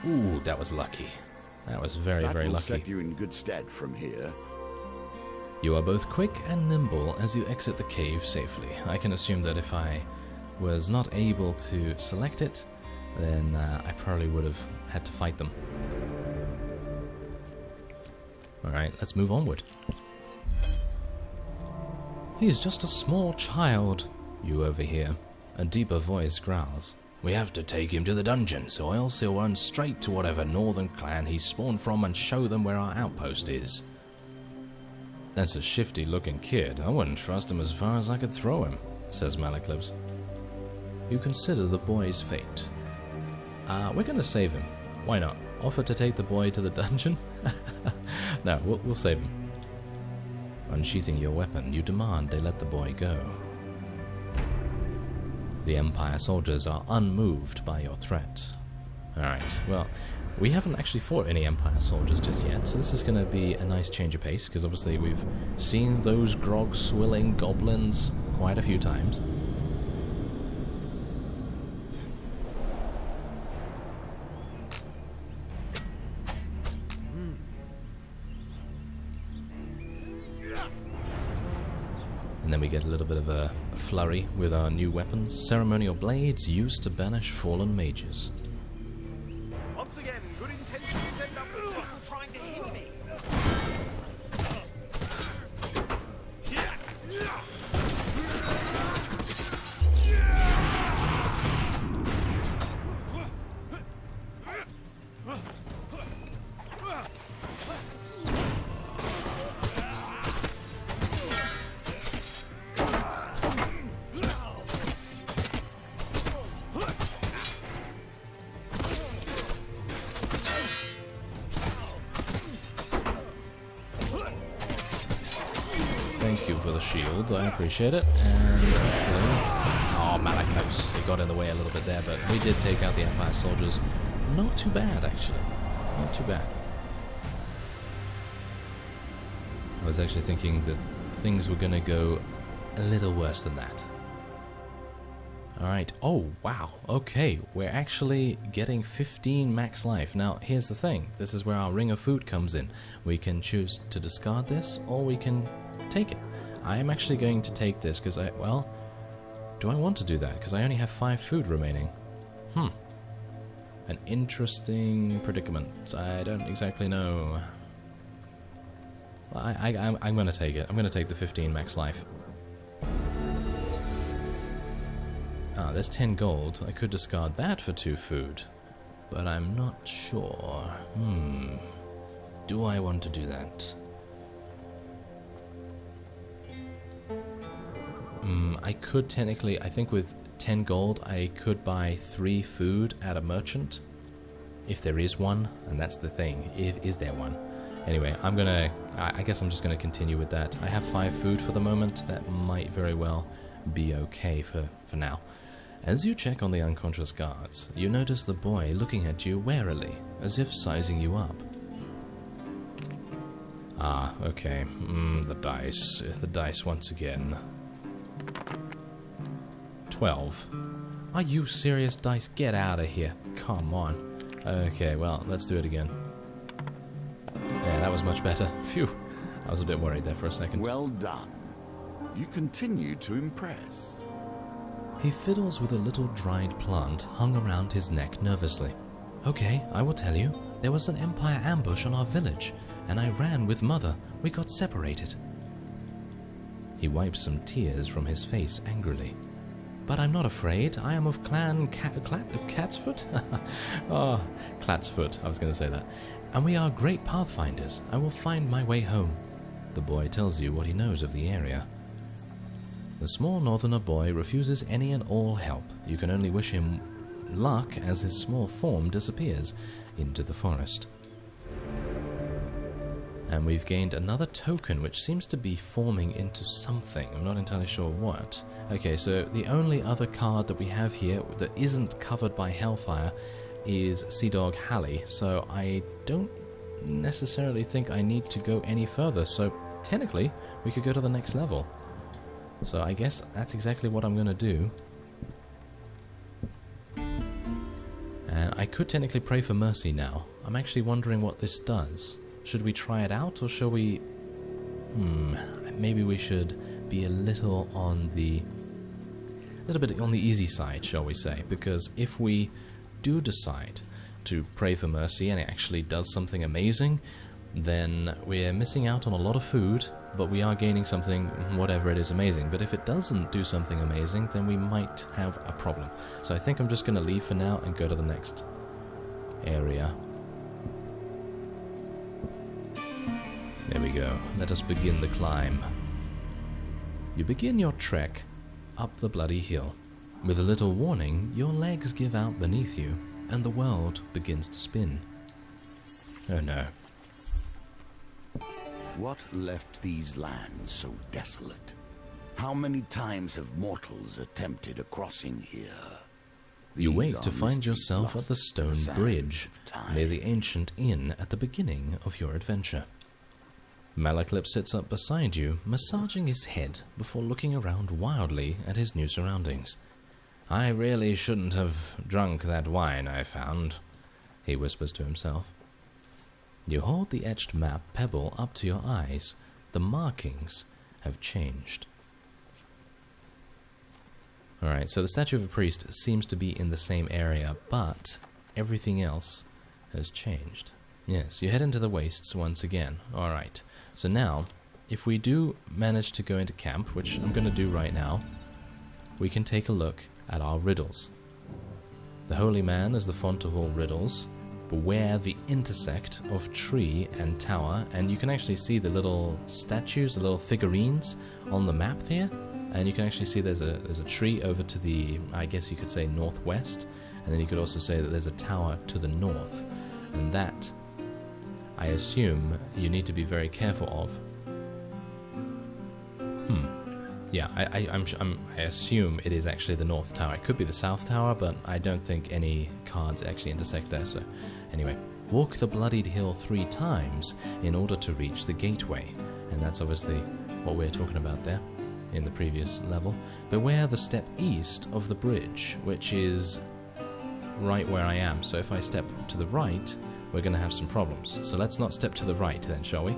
Ooh, that was lucky. That was very, very lucky. That will set you in good stead from here. You are both quick and nimble as you exit the cave safely. I can assume that if I was not able to select it, then I probably would have had to fight them. Alright, let's move onward. He's just a small child, you overhear. A deeper voice growls. We have to take him to the dungeons, or else he'll run straight to whatever northern clan he's spawned from and show them where our outpost is. That's a shifty-looking kid. I wouldn't trust him as far as I could throw him, says Malaclibs. You consider the boy's fate. We're going to save him. Why not? Offer to take the boy to the dungeon? No, we'll save him. Unsheathing your weapon, you demand they let the boy go. The Empire soldiers are unmoved by your threat. Alright, well, we haven't actually fought any Empire soldiers just yet, so this is going to be a nice change of pace, because obviously we've seen those grog-swilling goblins quite a few times. And then we get a little bit of a flurry with our new weapons. Ceremonial blades used to banish fallen mages. Once again, good intentions end up with people trying to hit me. Thank you for the shield, I appreciate it. And oh, Malaclibs, it got in the way a little bit there, but we did take out the Empire soldiers. Not too bad, actually. Not too bad. I was actually thinking that things were going to go a little worse than that. Alright, oh wow, okay, we're actually getting 15 max life. Now, here's the thing, this is where our Ring of Food comes in. We can choose to discard this, or we can take it. I am actually going to take this, because well, do I want to do that? Because I only have 5 food remaining. An interesting predicament. I don't exactly know. Well, I'm going to take it. I'm going to take the 15 max life. Ah, there's 10 gold. I could discard that for 2 food. But I'm not sure. Do I want to do that? I could technically, I think with 10 gold, I could buy 3 food at a merchant. If there is one, and that's the thing. Is there one? Anyway, I guess I'm just gonna continue with that. I have 5 food for the moment. That might very well be okay for now. As you check on the unconscious guards, you notice the boy looking at you warily, as if sizing you up. Ah, okay. The dice. The dice once again. 12. Are you serious, dice? Get out of here. Come on. Okay, well, let's do it again. Yeah, that was much better. Phew. I was a bit worried there for a second. Well done. You continue to impress. He fiddles with a little dried plant hung around his neck nervously. Okay, I will tell you. There was an Empire ambush on our village, and I ran with Mother. We got separated. He wipes some tears from his face angrily. But I'm not afraid. I am of Clan Catsfoot? Oh, Clatsfoot, I was going to say that. And we are great pathfinders. I will find my way home. The boy tells you what he knows of the area. The small northerner boy refuses any and all help. You can only wish him luck as his small form disappears into the forest. And we've gained another token which seems to be forming into something. I'm not entirely sure what. Okay, so the only other card that we have here that isn't covered by Hellfire is Sea Dog Hallie, so I don't necessarily think I need to go any further. So technically, we could go to the next level. So I guess that's exactly what I'm going to do. And I could technically pray for mercy now. I'm actually wondering what this does. Should we try it out, or shall we... maybe we should be a little bit on the easy side, shall we say, because if we do decide to pray for mercy and it actually does something amazing, then we're missing out on a lot of food, but we are gaining something, whatever it is, amazing. But if it doesn't do something amazing, then we might have a problem. So I think I'm just going to leave for now and go to the next area. There we go. Let us begin the climb. You begin your trek up the bloody hill. With a little warning, your legs give out beneath you, and the world begins to spin. Oh no. What left these lands so desolate? How many times have mortals attempted a crossing here? You These wake are to find misty yourself at the sloths, stone sands bridge, of time. near the ancient inn at the beginning of your adventure. Malaclip sits up beside you, massaging his head before looking around wildly at his new surroundings. "I really shouldn't have drunk that wine I found," he whispers to himself. You hold the etched map pebble up to your eyes. The markings have changed. Alright, so the statue of a priest seems to be in the same area, but everything else has changed. Yes, you head into the wastes once again. Alright, so now, if we do manage to go into camp, which I'm going to do right now, we can take a look at our riddles. The holy man is the font of all riddles. Beware the intersect of tree and tower, and you can actually see the little statues, the little figurines on the map here, and you can actually see there's a tree over to the, I guess you could say, northwest, and then you could also say that there's a tower to the north, and that, I assume, you need to be very careful of. Yeah, I assume it is actually the north tower. It could be the south tower, but I don't think any cards actually intersect there, so anyway. Walk the bloodied hill 3 times in order to reach the gateway, and that's obviously what we're talking about there in the previous level. Beware the step east of the bridge, which is right where I am, so if I step to the right, we're going to have some problems. So let's not step to the right then, shall we?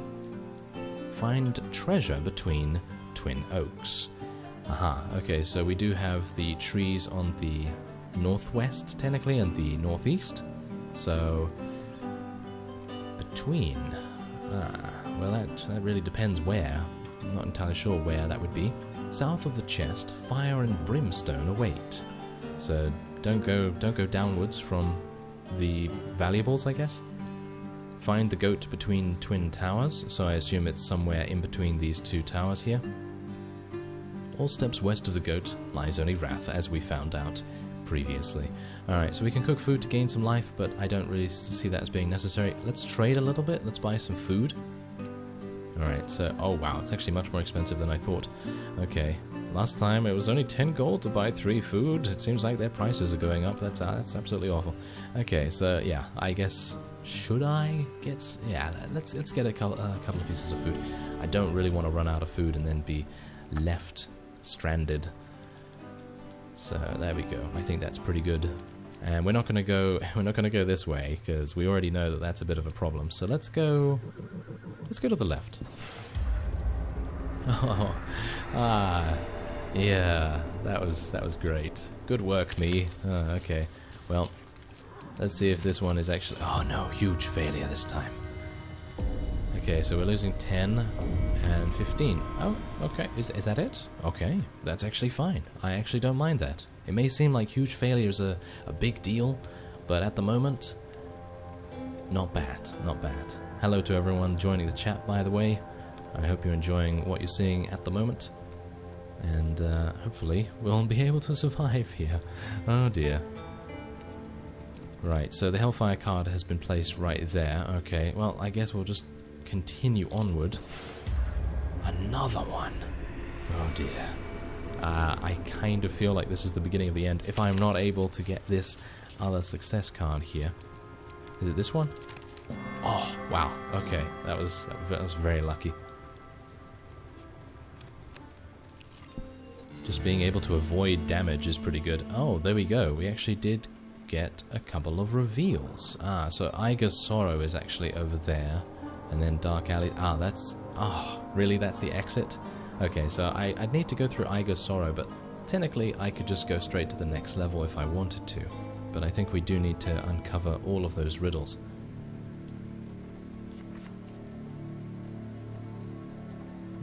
Find treasure between twin oaks. Aha, okay, so we do have the trees on the northwest, technically, and the northeast. So, between... well, that really depends where. I'm not entirely sure where that would be. South of the chest, fire and brimstone await. So, don't go downwards from the valuables, I guess. Find the goat between twin towers, so I assume it's somewhere in between these 2 towers here. All steps west of the goat lies only wrath, as we found out previously. Alright, so we can cook food to gain some life, but I don't really see that as being necessary. Let's trade a little bit, let's buy some food. Alright, so, oh wow, it's actually much more expensive than I thought. Okay, last time it was only 10 gold to buy 3 food. It seems like their prices are going up, that's absolutely awful. Okay, so yeah, I guess... Should I get... Yeah, let's get a couple of pieces of food. I don't really want to run out of food and then be left stranded. So there we go. I think that's pretty good. And we're not going to go this way because we already know that that's a bit of a problem. So let's go to the left. Oh, yeah, that was great. Good work, me. Okay, well. Let's see if this one is actually... Oh no, huge failure this time. Okay, so we're losing 10 and 15. Oh, okay. Is that it? Okay, that's actually fine. I actually don't mind that. It may seem like huge failure is a big deal, but at the moment, not bad, not bad. Hello to everyone joining the chat, by the way. I hope you're enjoying what you're seeing at the moment. And hopefully we'll be able to survive here. Oh dear. Right, so the Hellfire card has been placed right there. Okay, well, I guess we'll just continue onward. Another one. Oh dear. I kind of feel like this is the beginning of the end. If I'm not able to get this other success card here. Is it this one? Oh, wow. Okay, that was very lucky. Just being able to avoid damage is pretty good. Oh, there we go. We actually did get a couple of reveals. So Iger's Sorrow is actually over there, and then Dark Alley. Really, that's the exit? Okay, so I'd need to go through Iger's Sorrow, but technically I could just go straight to the next level if I wanted to, but I think we do need to uncover all of those riddles.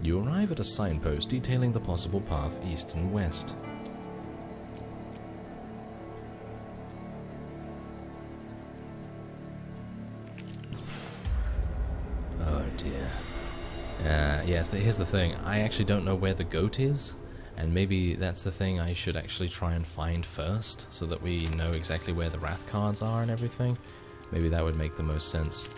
You arrive at a signpost detailing the possible path east and west. Oh dear. Yes, here's the thing. I actually don't know where the goat is, and maybe that's the thing I should actually try and find first, so that we know exactly where the wrath cards are and everything. Maybe that would make the most sense.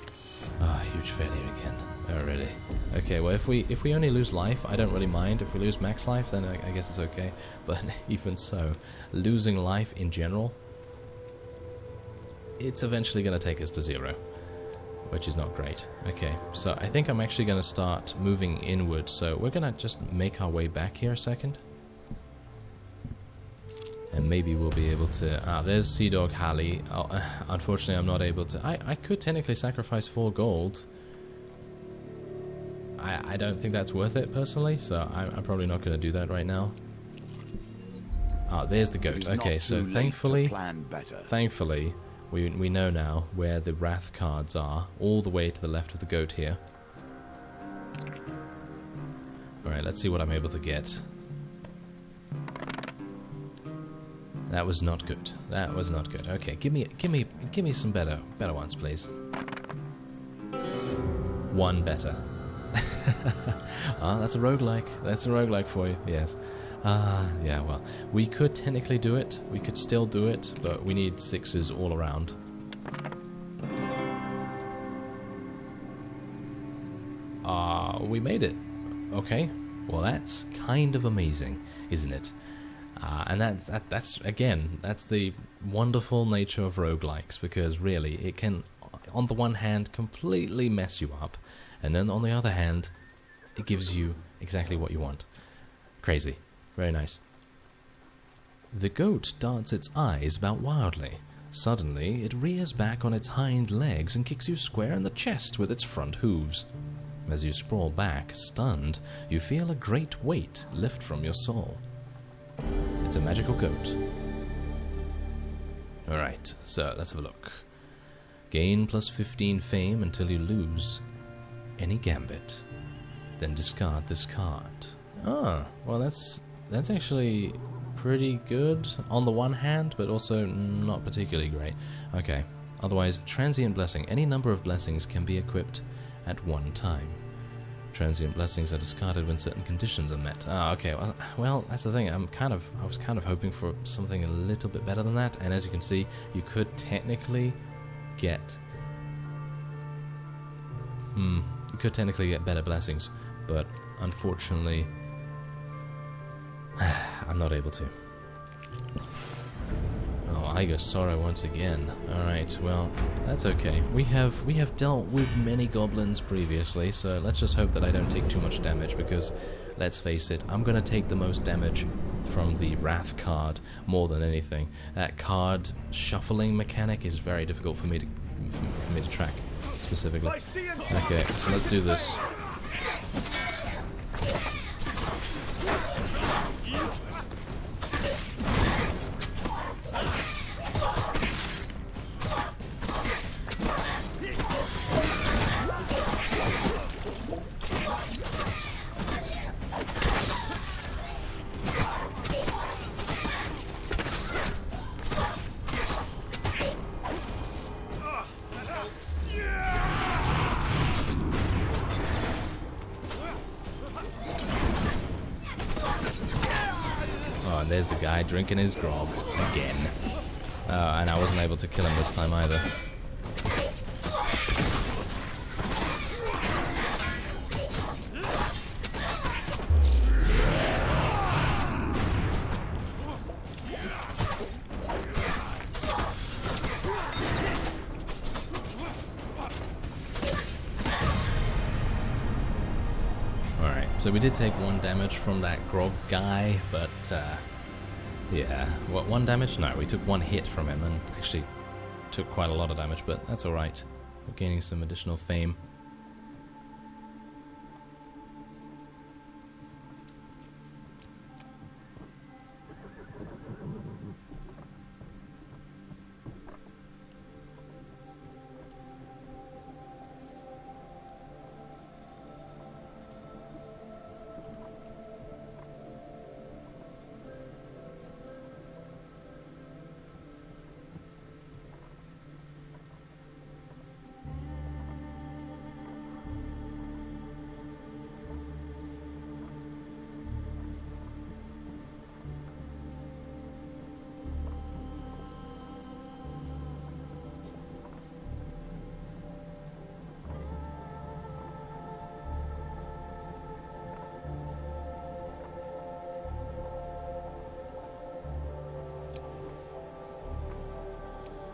Ah, huge failure again. Oh, really? Okay, well, if we only lose life, I don't really mind. If we lose max life, then I guess it's okay. But even so, losing life in general, it's eventually going to take us to 0, which is not great. Okay, so I think I'm actually going to start moving inward, so we're going to just make our way back here a second. And maybe we'll be able to... there's Sea Dog Hallie. Oh, unfortunately, I'm not able to... I could technically sacrifice 4 gold. I don't think that's worth it, personally, so I'm probably not going to do that right now. There's the goat. Okay, so thankfully, we know now where the wrath cards are, all the way to the left of the goat here. Alright, let's see what I'm able to get. That was not good. That was not good. Okay, give me some better ones, please. 1 better. That's a roguelike. That's a roguelike for you. Yes. Yeah. Well, we could technically do it. We could still do it, but we need 6s all around. We made it. Okay. Well, that's kind of amazing, isn't it? And that's again, that's the wonderful nature of roguelikes, because really it can, on the one hand, completely mess you up, and then on the other hand, it gives you exactly what you want. Crazy. Very nice. The goat darts its eyes about wildly. Suddenly, it rears back on its hind legs and kicks you square in the chest with its front hooves. As you sprawl back, stunned, you feel a great weight lift from your soul. It's a magical goat. Alright, so let's have a look. Gain plus 15 fame until you lose any gambit. Then discard this card. Well that's actually pretty good on the one hand, but also not particularly great. Okay, otherwise, transient blessing. Any number of blessings can be equipped at one time. Transient blessings are discarded when certain conditions are met. Okay. Well, that's the thing. I was kind of hoping for something a little bit better than that. And as you can see, you could technically get... you could technically get better blessings, but unfortunately, I'm not able to. Oh, I go sorrow once again. Alright, well, that's okay. We have dealt with many goblins previously, so let's just hope that I don't take too much damage, because, let's face it, I'm going to take the most damage from the Wrath card more than anything. That card shuffling mechanic is very difficult for me to track, specifically. Okay, so let's do this. And there's the guy drinking his grog again. And I wasn't able to kill him this time either. Alright, so we did take 1 damage from that grog guy, but yeah, what, 1 damage? No, we took 1 hit from him and actually took quite a lot of damage, but that's alright. We're gaining some additional fame.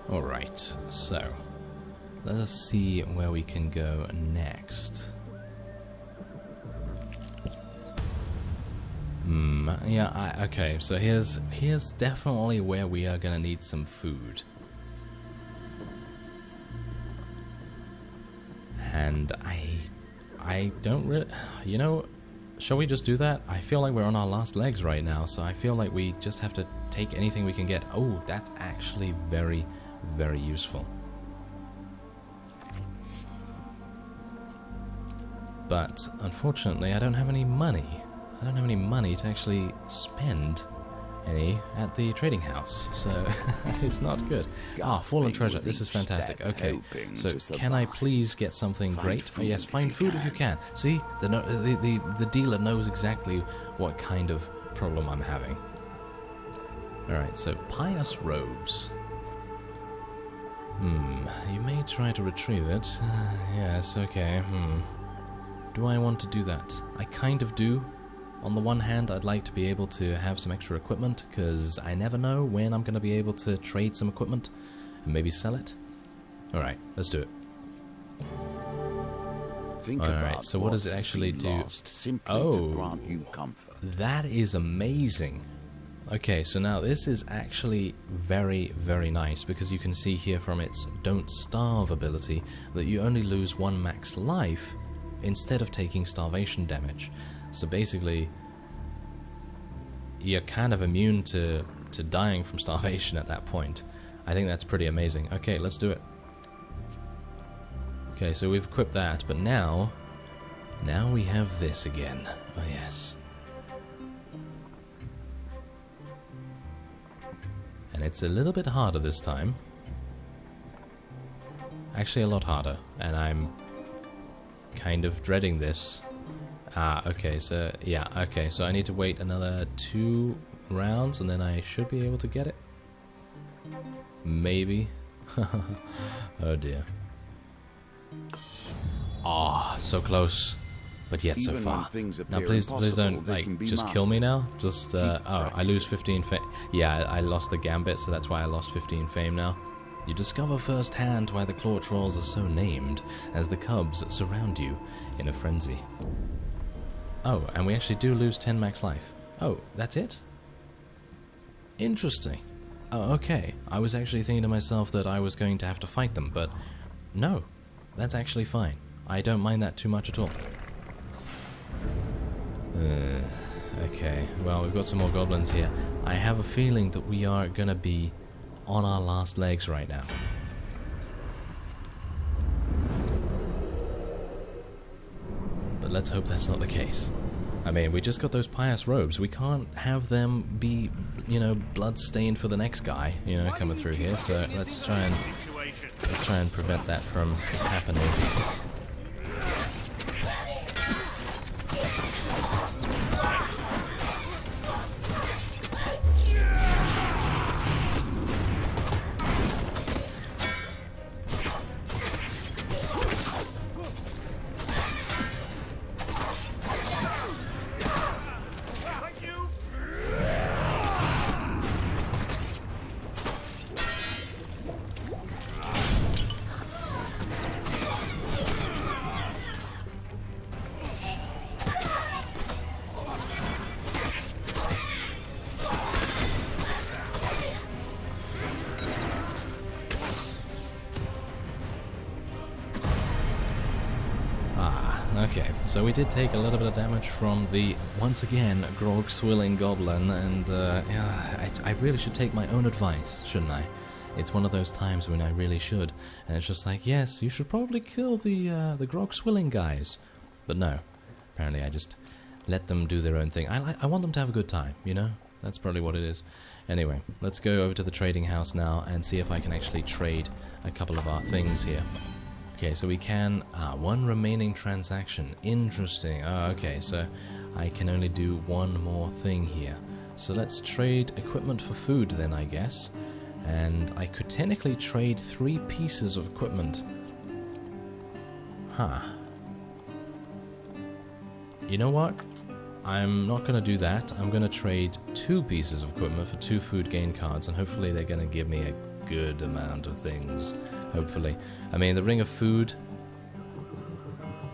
Alright, so let us see where we can go next. Yeah, okay, so here's definitely where we are gonna need some food. And I don't really, you know, shall we just do that? I feel like we're on our last legs right now, so I feel like we just have to take anything we can get. Oh, that's actually very, very useful. But unfortunately, I don't have any money. I don't have any money to actually spend any at the trading house, so that is not good. Ah, fallen treasure. This is fantastic. Okay, so can I please get something great? Oh yes, find food if you can. See, the dealer knows exactly what kind of problem I'm having. Alright, so pious robes. You may try to retrieve it. Yes, okay, Do I want to do that? I kind of do. On the one hand, I'd like to be able to have some extra equipment, because I never know when I'm going to be able to trade some equipment and maybe sell it. Alright, let's do it. Alright, so what does it actually do? Oh, that is amazing. Okay, so now this is actually very, very nice, because you can see here from its Don't Starve ability that you only lose 1 max life instead of taking starvation damage. So basically, you're kind of immune to dying from starvation at that point. I think that's pretty amazing. Okay, let's do it. Okay, so we've equipped that, but now we have this again. Oh yes. And it's a little bit harder this time. Actually, a lot harder, and I'm kind of dreading this. Okay, so, yeah, okay, so I need to wait another 2 rounds, and then I should be able to get it. Maybe. Oh dear. Ah, so close, but yet so far. Now please don't, like, just kill me now. Just, oh, I lose 15 fame. Yeah, I lost the gambit, so that's why I lost 15 fame now. You discover firsthand why the claw trolls are so named, as the cubs surround you in a frenzy. Oh, and we actually do lose 10 max life. Oh, that's it? Interesting. Oh, okay. I was actually thinking to myself that I was going to have to fight them, but no. That's actually fine. I don't mind that too much at all. Okay, well, we've got some more goblins here. I have a feeling that we are gonna be on our last legs right now. But let's hope that's not the case. I mean, we just got those pious robes. We can't have them be, you know, blood-stained for the next guy, you know, coming through here. So let's try and prevent that from happening. Okay, so we did take a little bit of damage from the, once again, grog-swilling goblin, and yeah, I really should take my own advice, shouldn't I? It's one of those times when I really should, and it's just like, yes, you should probably kill the grog-swilling guys. But no, apparently I just let them do their own thing. I want them to have a good time, you know? That's probably what it is. Anyway, let's go over to the trading house now and see if I can actually trade a couple of our things here. Okay, so we can... one remaining transaction. Interesting. Okay, so I can only do one more thing here. So let's trade equipment for food then, I guess. And I could technically trade 3 pieces of equipment. Huh. You know what? I'm not going to do that. I'm going to trade 2 pieces of equipment for 2 food gain cards, and hopefully they're going to give me a good amount of things, hopefully. I mean, the Ring of Food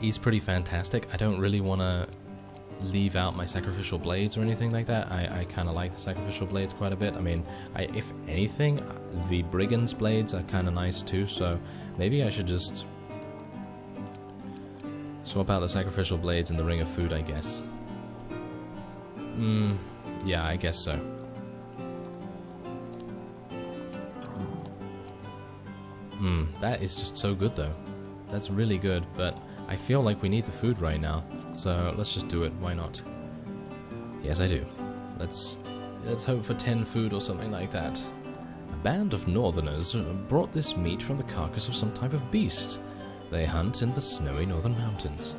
is pretty fantastic. I don't really want to leave out my Sacrificial Blades or anything like that. I kind of like the Sacrificial Blades quite a bit. I mean, if anything, the Brigand's Blades are kind of nice too, so maybe I should just swap out the Sacrificial Blades and the Ring of Food, I guess. Yeah, I guess so. That is just so good though. That's really good, but I feel like we need the food right now, so let's just do it. Why not? Yes, I do. Let's hope for 10 food or something like that. A band of northerners brought this meat from the carcass of some type of beast. They hunt in the snowy northern mountains.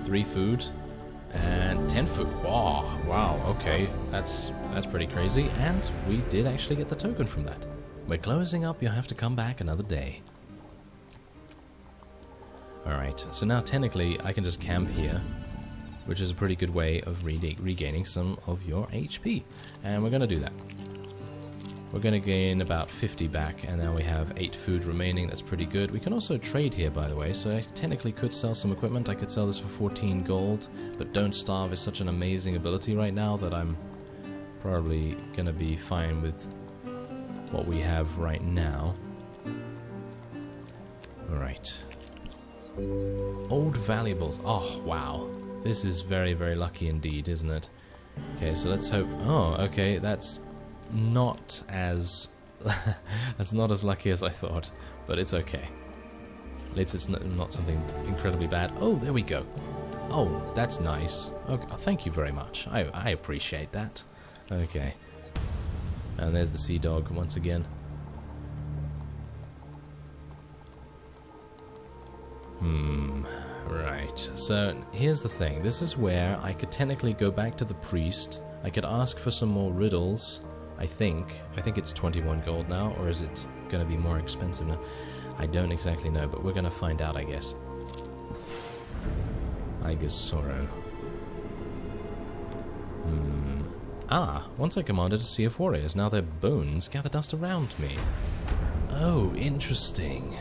3 food and 10 food. Wow, okay, that's pretty crazy, and we did actually get the token from that. We're closing up. You'll have to come back another day. Alright, so now technically I can just camp here, which is a pretty good way of regaining some of your HP. And we're going to do that. We're going to gain about 50 back, and now we have 8 food remaining. That's pretty good. We can also trade here, by the way, so I technically could sell some equipment. I could sell this for 14 gold, but Don't Starve is such an amazing ability right now that I'm probably going to be fine with what we have right now. Alright. Old valuables. Oh, wow. This is very, very lucky indeed, isn't it? Okay, so let's hope... Oh, okay, that's not as... that's not as lucky as I thought, but it's okay. At least it's not something incredibly bad. Oh, there we go. Oh, that's nice. Okay, thank you very much. I appreciate that. Okay. And there's the sea dog once again. Right. So here's the thing. This is where I could technically go back to the priest. I could ask for some more riddles. I think it's 21 gold now, or is it going to be more expensive now? I don't exactly know, but we're going to find out, I guess. Iger's Sorrow. Once I commanded a sea of warriors, now their bones gather dust around me. Oh, interesting.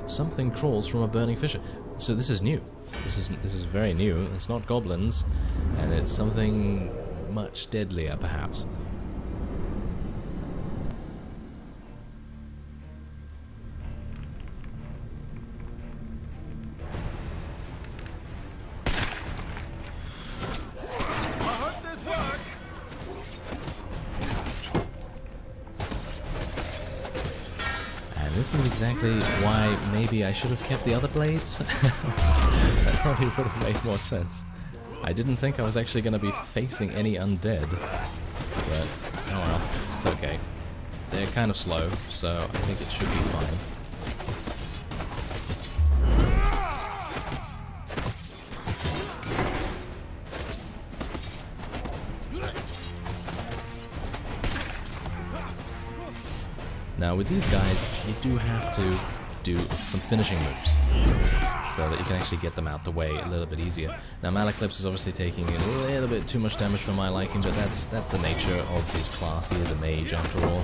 Something crawls from a burning fissure. So this is new. This is very new. It's not goblins, and it's something much deadlier, perhaps. This is exactly why maybe I should have kept the other blades. That probably would have made more sense. I didn't think I was actually going to be facing any undead. But, oh well, it's okay. They're kind of slow, so I think it should be fine. Now with these guys, you do have to do some finishing moves so that you can actually get them out the way a little bit easier. Now Malaclips is obviously taking a little bit too much damage for my liking, but that's the nature of his class. He is a mage after all.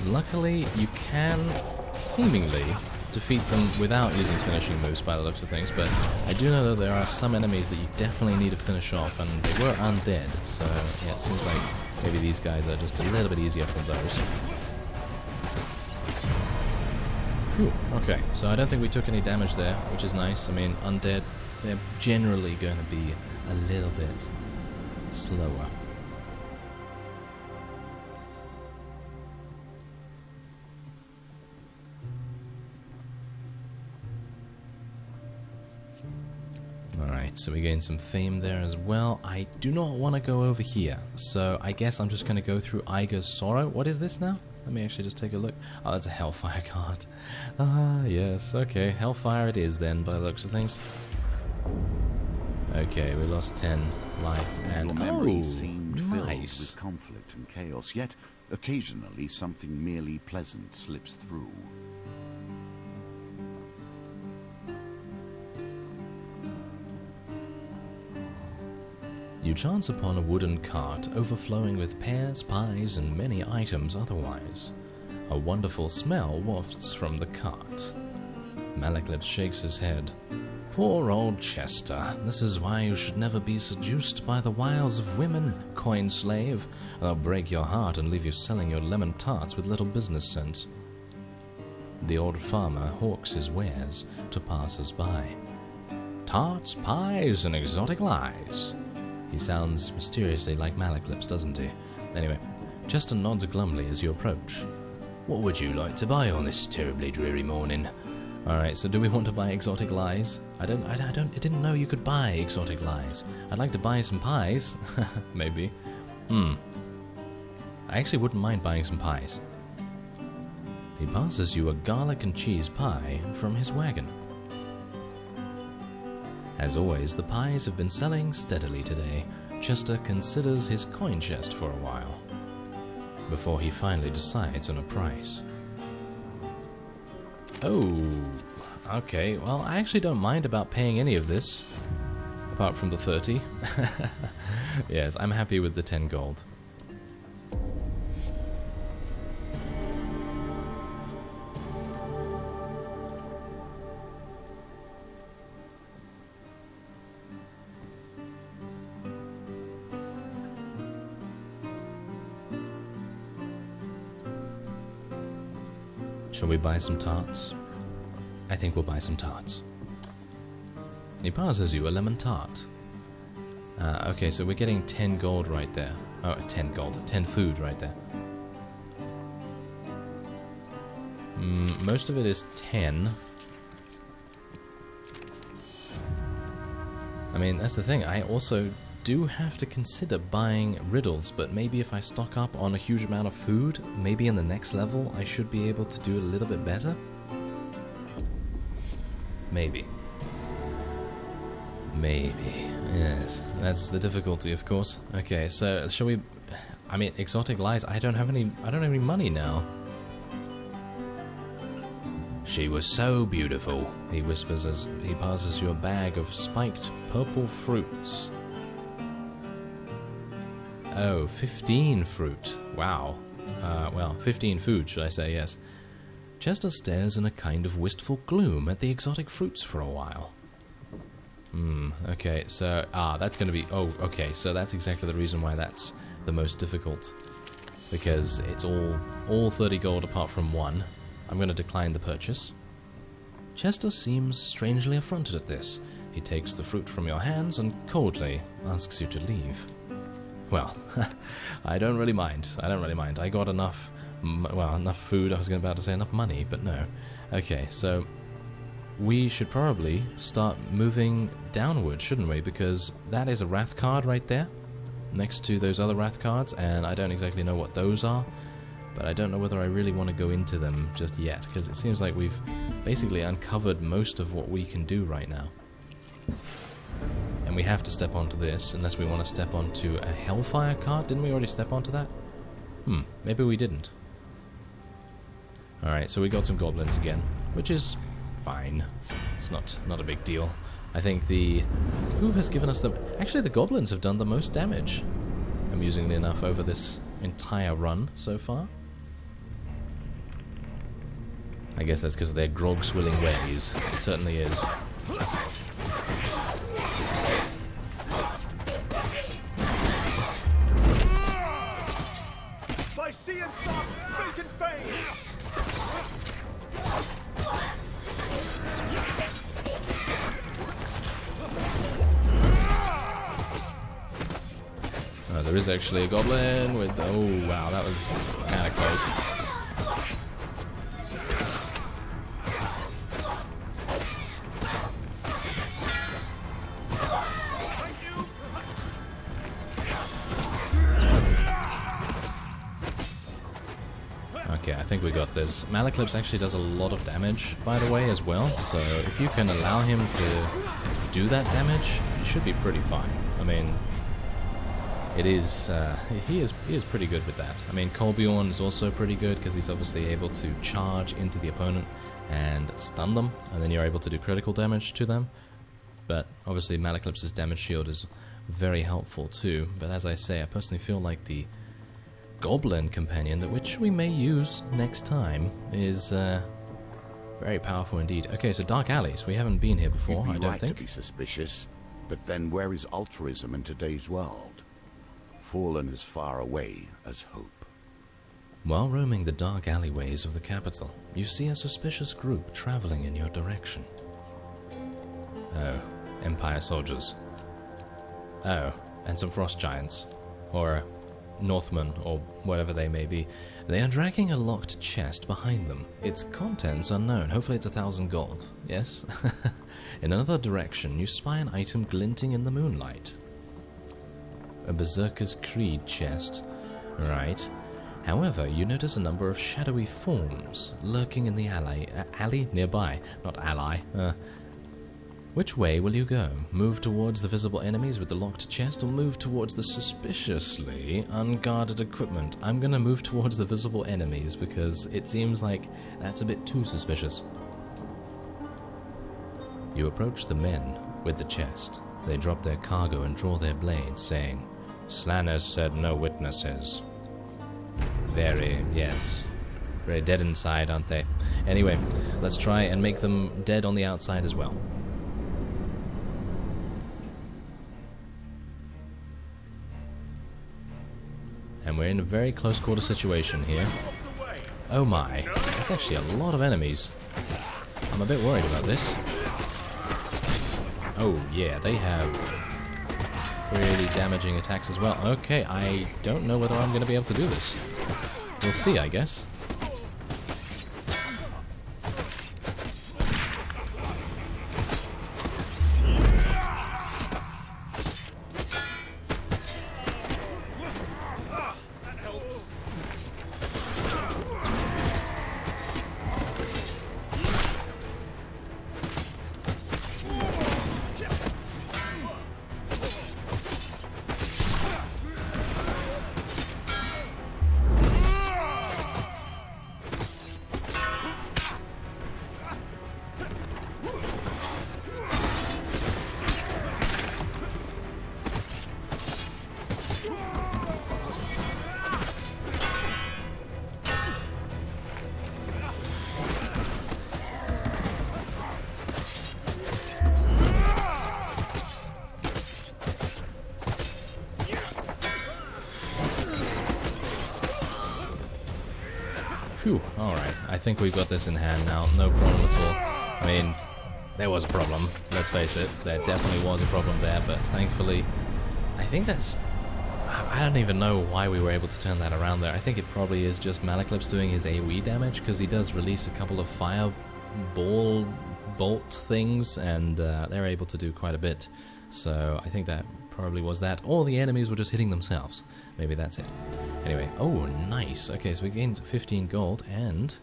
Luckily, you can seemingly defeat them without using finishing moves by the looks of things, but I do know that there are some enemies that you definitely need to finish off, and they were undead, so yeah, it seems like maybe these guys are just a little bit easier from those. Phew, okay, so I don't think we took any damage there, which is nice. I mean, undead, they're generally going to be a little bit slower. Alright. so we gain some fame there as well. I do not want to go over here, so I guess I'm just going to go through Iger's Sorrow. What is this now? Let me actually just take a look. Oh, that's a Hellfire card. Ah, yes, okay. Hellfire it is then, by the looks of things. Okay, we lost 10 life, and Your memory seemed filled nice. with conflict and chaos, yet occasionally something merely pleasant slips through. You chance upon a wooden cart overflowing with pears, pies, and many items otherwise. A wonderful smell wafts from the cart. Maleklips shakes his head. Poor old Chester, this is why you should never be seduced by the wiles of women, coin slave. They'll break your heart and leave you selling your lemon tarts with little business sense. The old farmer hawks his wares to passers-by. Tarts, pies, and exotic lies. He sounds mysteriously like Maleklips, doesn't he? Anyway, Chester nods glumly as you approach. What would you like to buy on this terribly dreary morning? Alright, so do we want to buy exotic lies? I didn't know you could buy exotic lies. I'd like to buy some pies. Maybe. I actually wouldn't mind buying some pies. He passes you a garlic and cheese pie from his wagon. As always, the pies have been selling steadily today. Chester considers his coin chest for a while, before he finally decides on a price. Oh, okay, well, I actually don't mind about paying any of this, apart from the 30. Yes, I'm happy with the 10 gold. Shall we buy some tarts? I think we'll buy some tarts. He passes you a lemon tart. Okay, so we're getting 10 gold right there. Oh, 10 gold. 10 food right there. Most of it is 10. I mean, that's the thing. I also do have to consider buying riddles, but maybe if I stock up on a huge amount of food, maybe in the next level I should be able to do a little bit better? Maybe. Maybe. Yes. That's the difficulty, of course. Okay, so shall we... I mean, exotic lies, I don't have any money now. She was so beautiful, he whispers as he passes you a bag of spiked purple fruits. Oh, 15 fruit. Wow. Well, 15 food, should I say, yes. Chester stares in a kind of wistful gloom at the exotic fruits for a while. Okay, so... that's going to be... Oh, okay, so that's exactly the reason why that's the most difficult. Because it's all 30 gold apart from one. I'm going to decline the purchase. Chester seems strangely affronted at this. He takes the fruit from your hands and coldly asks you to leave. Well, I don't really mind. I got enough, enough food. I was about to say enough money, but no. Okay, so we should probably start moving downward, shouldn't we? Because that is a Wrath card right there, next to those other Wrath cards, and I don't exactly know what those are, but I don't know whether I really want to go into them just yet, because it seems like we've basically uncovered most of what we can do right now. And we have to step onto this, unless we want to step onto a Hellfire card. Didn't we already step onto that? Maybe we didn't. Alright, so we got some goblins again, which is fine. It's not a big deal. I think who has given us the... Actually, the goblins have done the most damage, amusingly enough, over this entire run so far. I guess that's because of their grog-swilling ways. It certainly is. By sea and sun, fate and fame! Oh, there is actually a goblin with... Oh, wow, that was kind of close. Okay, I think we got this. Malaclips actually does a lot of damage, by the way, as well, so if you can allow him to do that damage, you should be pretty fine. I mean, it is, he is pretty good with that. I mean, Colbjorn is also pretty good, because he's obviously able to charge into the opponent and stun them, and then you're able to do critical damage to them. But obviously Malaclips' damage shield is very helpful too, but as I say, I personally feel like the Goblin Companion, that which we may use next time, is very powerful indeed. Okay, so Dark Alleys, we haven't been here before, I don't think. To be suspicious, but then where is altruism in today's world? Fallen as far away as hope. While roaming the dark alleyways of the capital, you see a suspicious group traveling in your direction. Oh, Empire soldiers. Oh, and some frost giants. Or Northmen, or whatever they may be. They are dragging a locked chest behind them. Its contents unknown. Hopefully it's 1,000 gold. Yes? In another direction, you spy an item glinting in the moonlight. A Berserker's Creed chest. Right. However, you notice a number of shadowy forms lurking in the alley nearby. Not ally. Which way will you go? Move towards the visible enemies with the locked chest, or move towards the suspiciously unguarded equipment? I'm gonna move towards the visible enemies, because it seems like that's a bit too suspicious. You approach the men with the chest. They drop their cargo and draw their blades, saying, "Slanners said no witnesses." Very dead inside, aren't they? Anyway, let's try and make them dead on the outside as well. And we're in a very close quarter situation here. Oh my, that's actually a lot of enemies. I'm a bit worried about this. Oh yeah, they have really damaging attacks as well. Okay, I don't know whether I'm going to be able to do this. We'll see, I guess. Phew, alright. I think we've got this in hand now. No problem at all. I mean, there was a problem. Let's face it. There definitely was a problem there, but thankfully, I think that's... I don't even know why we were able to turn that around there. I think it probably is just Malaclips doing his AoE damage, because he does release a couple of fireball bolt things, and they're able to do quite a bit. So I think that probably was that. Or the enemies were just hitting themselves. Maybe that's it. Anyway, oh, nice. Okay, so we gained 15 gold, and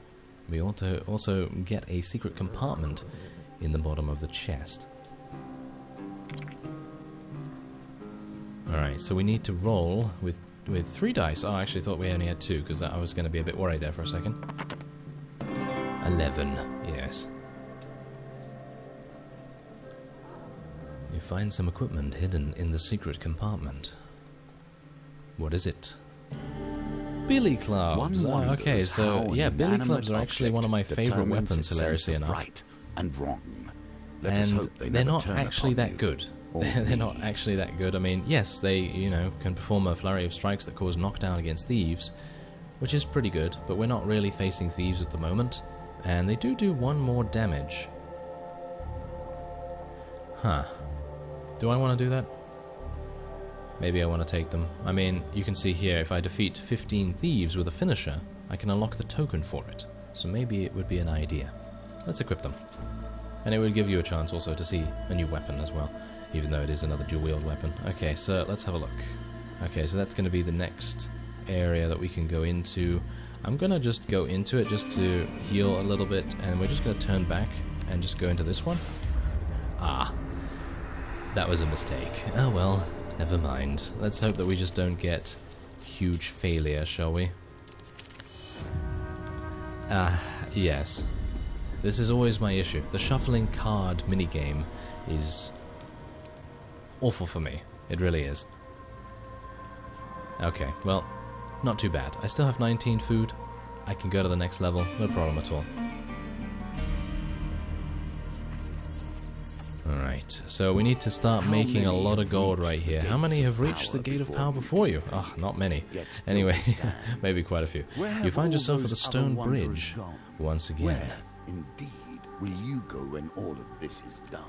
we also get a secret compartment in the bottom of the chest. Alright, so we need to roll with 3 dice. Oh, I actually thought we only had 2, because I was going to be a bit worried there for a second. 11, yes. You find some equipment hidden in the secret compartment. What is it? Billy clubs. Oh, okay, so yeah, billy clubs are actually one of my favorite weapons, hilariously enough. Right and wrong. And they're not actually that good. They're not actually that good. I mean, yes, they, you know, can perform a flurry of strikes that cause knockdown against thieves, which is pretty good, but we're not really facing thieves at the moment, and they do 1 more damage. Huh. Do I want to do that? Maybe I want to take them. I mean, you can see here, if I defeat 15 thieves with a finisher, I can unlock the token for it. So maybe it would be an idea. Let's equip them. And it would give you a chance also to see a new weapon as well, even though it is another dual-wield weapon. Okay, so let's have a look. Okay, so that's going to be the next area that we can go into. I'm gonna just go into it just to heal a little bit, and we're just gonna turn back and just go into this one. Ah, that was a mistake. Oh well, never mind. Let's hope that we just don't get huge failure, shall we? Ah, yes. This is always my issue. The shuffling card minigame is awful for me. It really is. Okay, well, not too bad. I still have 19 food. I can go to the next level, no problem at all. Alright, so we need to start making a lot of gold right here. How many have reached the Gate of Power before you? Oh, not many. Anyway, maybe quite a few. You find yourself at the stone bridge once again. Where, indeed, will you go when all of this is done?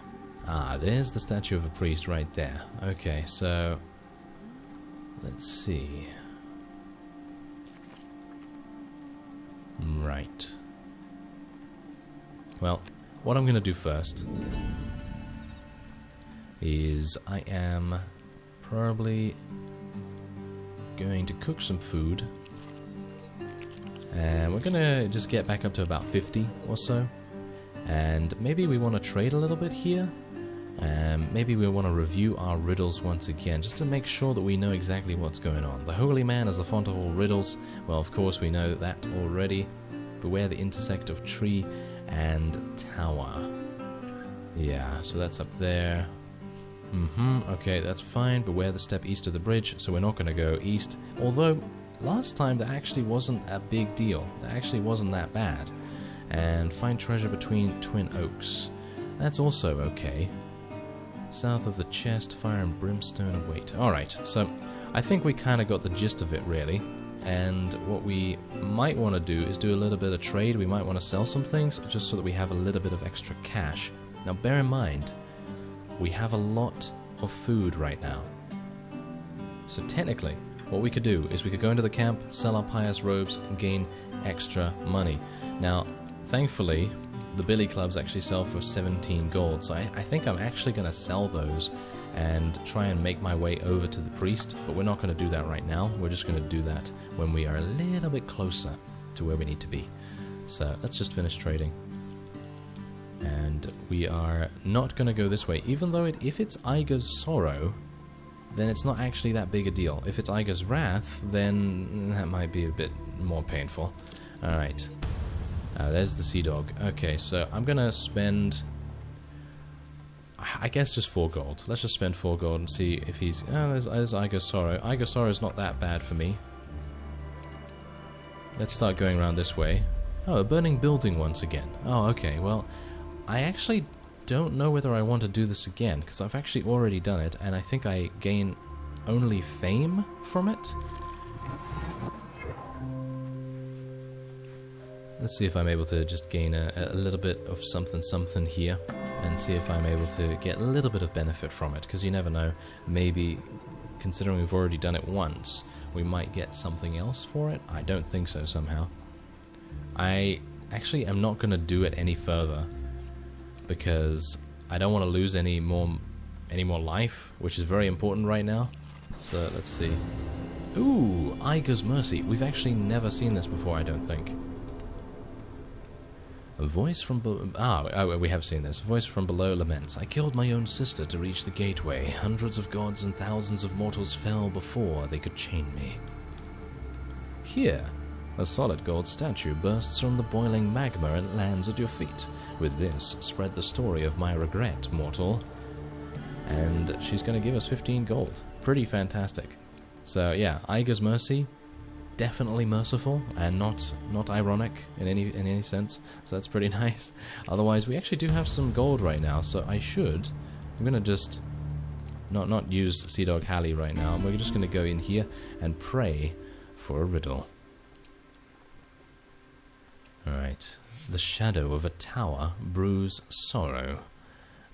Ah, there's the statue of a priest right there. Okay, so let's see. Right. Well, what I'm going to do first is I am probably going to cook some food, and we're going to just get back up to about 50 or so, and maybe we want to trade a little bit here. Maybe we want to review our riddles once again, just to make sure that we know exactly what's going on. The Holy Man is the font of all riddles. Well, of course, we know that already. Beware the intersect of tree and tower. Yeah, so that's up there. Okay, that's fine. Beware the step east of the bridge, so we're not going to go east. Although, last time that actually wasn't a big deal. That actually wasn't that bad. And find treasure between twin oaks. That's also okay. South of the chest, fire and brimstone await. Alright, so I think we kind of got the gist of it, really. And what we might want to do is do a little bit of trade. We might want to sell some things, just so that we have a little bit of extra cash. Now, bear in mind, we have a lot of food right now. So technically, what we could do is we could go into the camp, sell our pious robes, and gain extra money. Now, thankfully, the billy clubs actually sell for 17 gold, so I think I'm actually going to sell those and try and make my way over to the priest, but we're not going to do that right now. We're just going to do that when we are a little bit closer to where we need to be. So let's just finish trading. And we are not going to go this way, even though if it's Iger's Sorrow, then it's not actually that big a deal. If it's Iger's Wrath, then that might be a bit more painful. Alright. There's the Sea Dog. Okay, so I'm going to spend, I guess, just 4 gold. Let's just spend 4 gold and see if he's... Oh, there's Iger's Sorrow. Iger's Sorrow is not that bad for me. Let's start going around this way. Oh, a burning building once again. Oh, okay, well, I actually don't know whether I want to do this again, because I've actually already done it, and I think I gain only fame from it. Let's see if I'm able to just gain a little bit of something here, and see if I'm able to get a little bit of benefit from it, because you never know, maybe, considering we've already done it once, we might get something else for it. I don't think so somehow. I actually am not going to do it any further, because I don't want to lose any more life, which is very important right now. So let's see. Ooh, Iger's Mercy. We've actually never seen this before, I don't think. A voice from below... we have seen this. A voice from below laments. I killed my own sister to reach the gateway. Hundreds of gods and thousands of mortals fell before they could chain me. Here, a solid gold statue bursts from the boiling magma and lands at your feet. With this, spread the story of my regret, mortal. And she's going to give us 15 gold. Pretty fantastic. So yeah, Iger's Mercy, definitely merciful and not ironic in any sense. So that's pretty nice. Otherwise, we actually do have some gold right now, so I'm going to just not use Sea Dog Halley right now. We're just going to go in here and pray for a riddle. Alright. The shadow of a tower brews sorrow.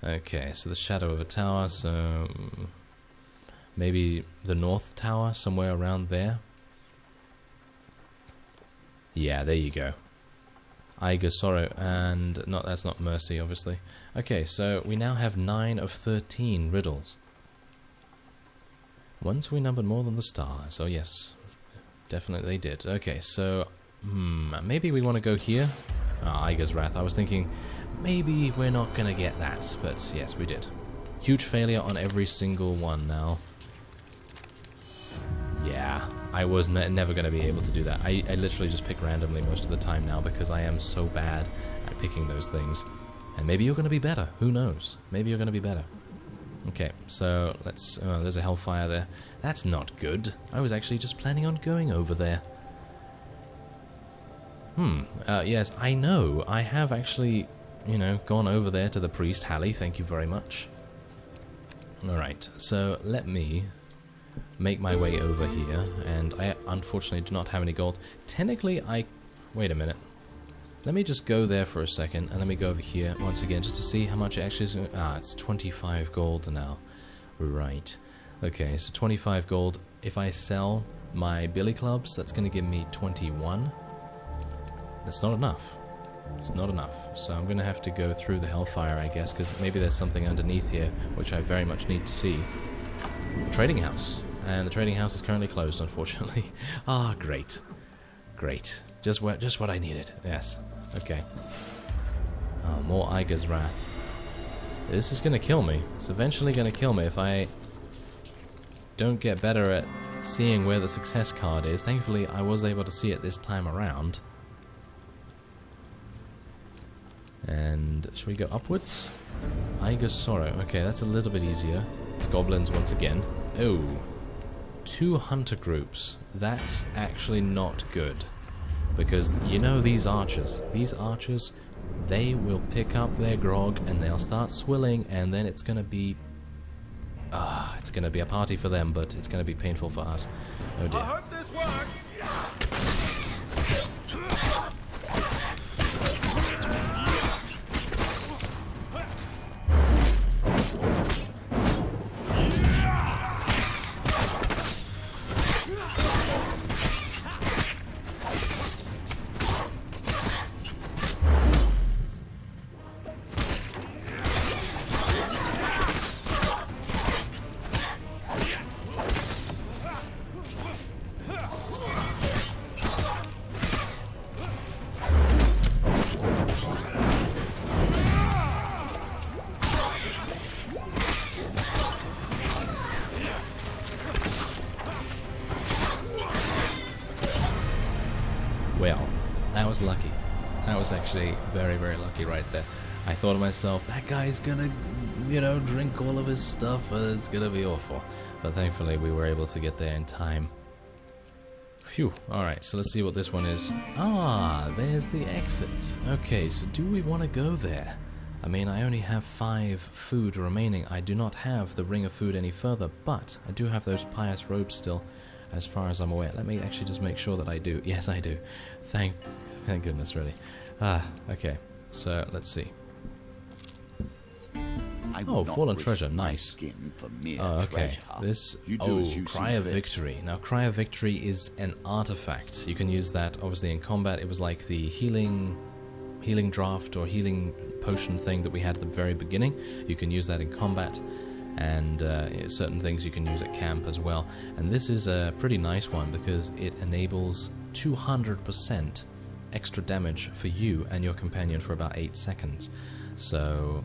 Okay, so the shadow of a tower, so maybe the north tower, somewhere around there. Yeah, there you go. Iger's Sorrow, and that's not Mercy, obviously. Okay, so we now have 9 of 13 riddles. Once we numbered more than the stars. Oh yes, Definitely they did. Okay, so maybe we want to go here. Iger's Wrath. I was thinking maybe we're not going to get that, but yes, we did. Huge failure on every single one now. Yeah, I was never going to be able to do that. I literally just pick randomly most of the time now because I am so bad at picking those things. And maybe you're going to be better. Who knows? Maybe you're going to be better. Okay, so let's... there's a Hellfire there. That's not good. I was actually just planning on going over there. Yes, I know. I have actually, you know, gone over there to the priest, Hallie. Thank you very much. Alright, so let me make my way over here. And I unfortunately do not have any gold. Technically, wait a minute. Let me just go there for a second, and let me go over here once again, just to see how much it actually is. It's 25 gold now. Right. Okay, so 25 gold. If I sell my billy clubs, that's going to give me 21. That's not enough. It's not enough. So I'm going to have to go through the Hellfire, I guess, because maybe there's something underneath here, which I very much need to see. Trading house. And the trading house is currently closed, unfortunately. Great. Great. Just what I needed. Yes. Okay. Oh, more Iger's Wrath. This is going to kill me. It's eventually going to kill me if I don't get better at seeing where the success card is. Thankfully, I was able to see it this time around. And should we go upwards? Iger's Sorrow. Okay, that's a little bit easier. It's goblins once again. Oh. 2 hunter groups. That's actually not good. Because, you know, these archers, they will pick up their grog and they'll start swilling, and then it's gonna be... it's gonna be a party for them, but it's gonna be painful for us. Oh dear. I hope this works! Well, that was lucky. That was actually very, very lucky right there. I thought to myself, that guy's gonna, you know, drink all of his stuff, it's gonna be awful. But thankfully we were able to get there in time. Phew, alright, so let's see what this one is. There's the exit. Okay, so do we want to go there? I mean, I only have 5 food remaining. I do not have the Ring of Food any further, but I do have those pious robes still, as far as I'm aware. Let me actually just make sure that I do. Yes, I do. Thank goodness, really. Okay. So, let's see. Oh, fallen treasure. Nice. Oh, okay. This... Cry of Victory. Now, Cry of Victory is an artifact. You can use that, obviously, in combat. It was like the healing draft or healing potion thing that we had at the very beginning. You can use that in combat. And certain things you can use at camp as well. And this is a pretty nice one because it enables 200% extra damage for you and your companion for about 8 seconds. So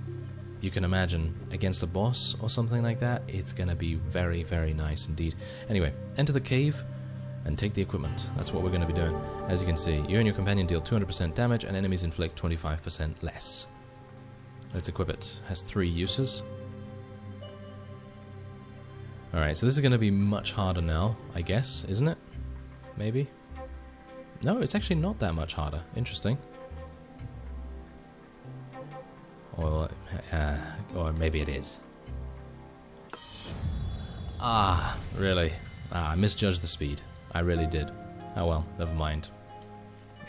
you can imagine against a boss or something like that, it's going to be very, very nice indeed. Anyway, enter the cave and take the equipment. That's what we're going to be doing. As you can see, you and your companion deal 200% damage and enemies inflict 25% less. Let's equip it. Has 3 uses. Alright, so this is going to be much harder now, I guess, isn't it? Maybe? No, it's actually not that much harder. Interesting. Or maybe it is. Really? I misjudged the speed. I really did. Oh well, never mind.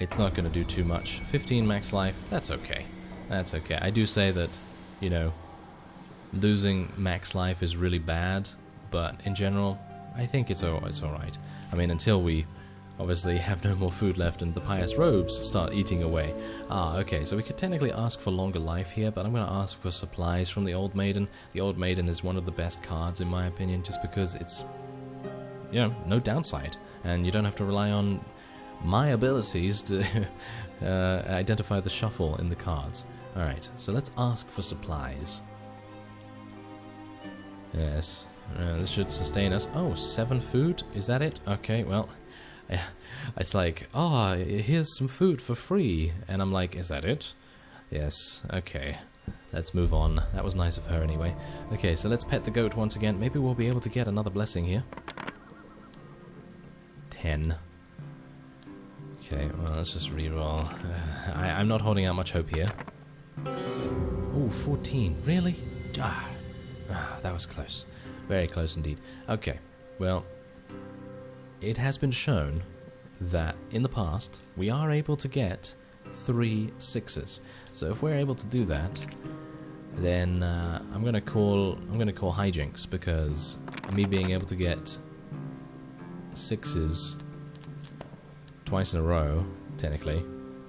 It's not going to do too much. 15 max life, that's okay. That's okay. I do say that, you know, losing max life is really bad, but in general, I think it's alright. I mean, until we obviously have no more food left and the pious robes start eating away. Okay, so we could technically ask for longer life here, but I'm going to ask for supplies from the Old Maiden. The Old Maiden is one of the best cards in my opinion, just because it's, you know, no downside. and you don't have to rely on my abilities to identify the shuffle in the cards. Alright, so let's ask for supplies. Yes, this should sustain us. Oh, 7 food? Is that it? Okay, well, it's like, oh, here's some food for free. And I'm like, is that it? Yes, okay. Let's move on. That was nice of her anyway. Okay, so let's pet the goat once again. Maybe we'll be able to get another blessing here. 10. Okay, well, let's just reroll. I'm not holding out much hope here. Oh, 14. Really? That was close. Very close indeed. Okay, well, it has been shown that in the past we are able to get 3 6s. So if we're able to do that, then I'm gonna call hijinks, because me being able to get 6s twice in a row, technically,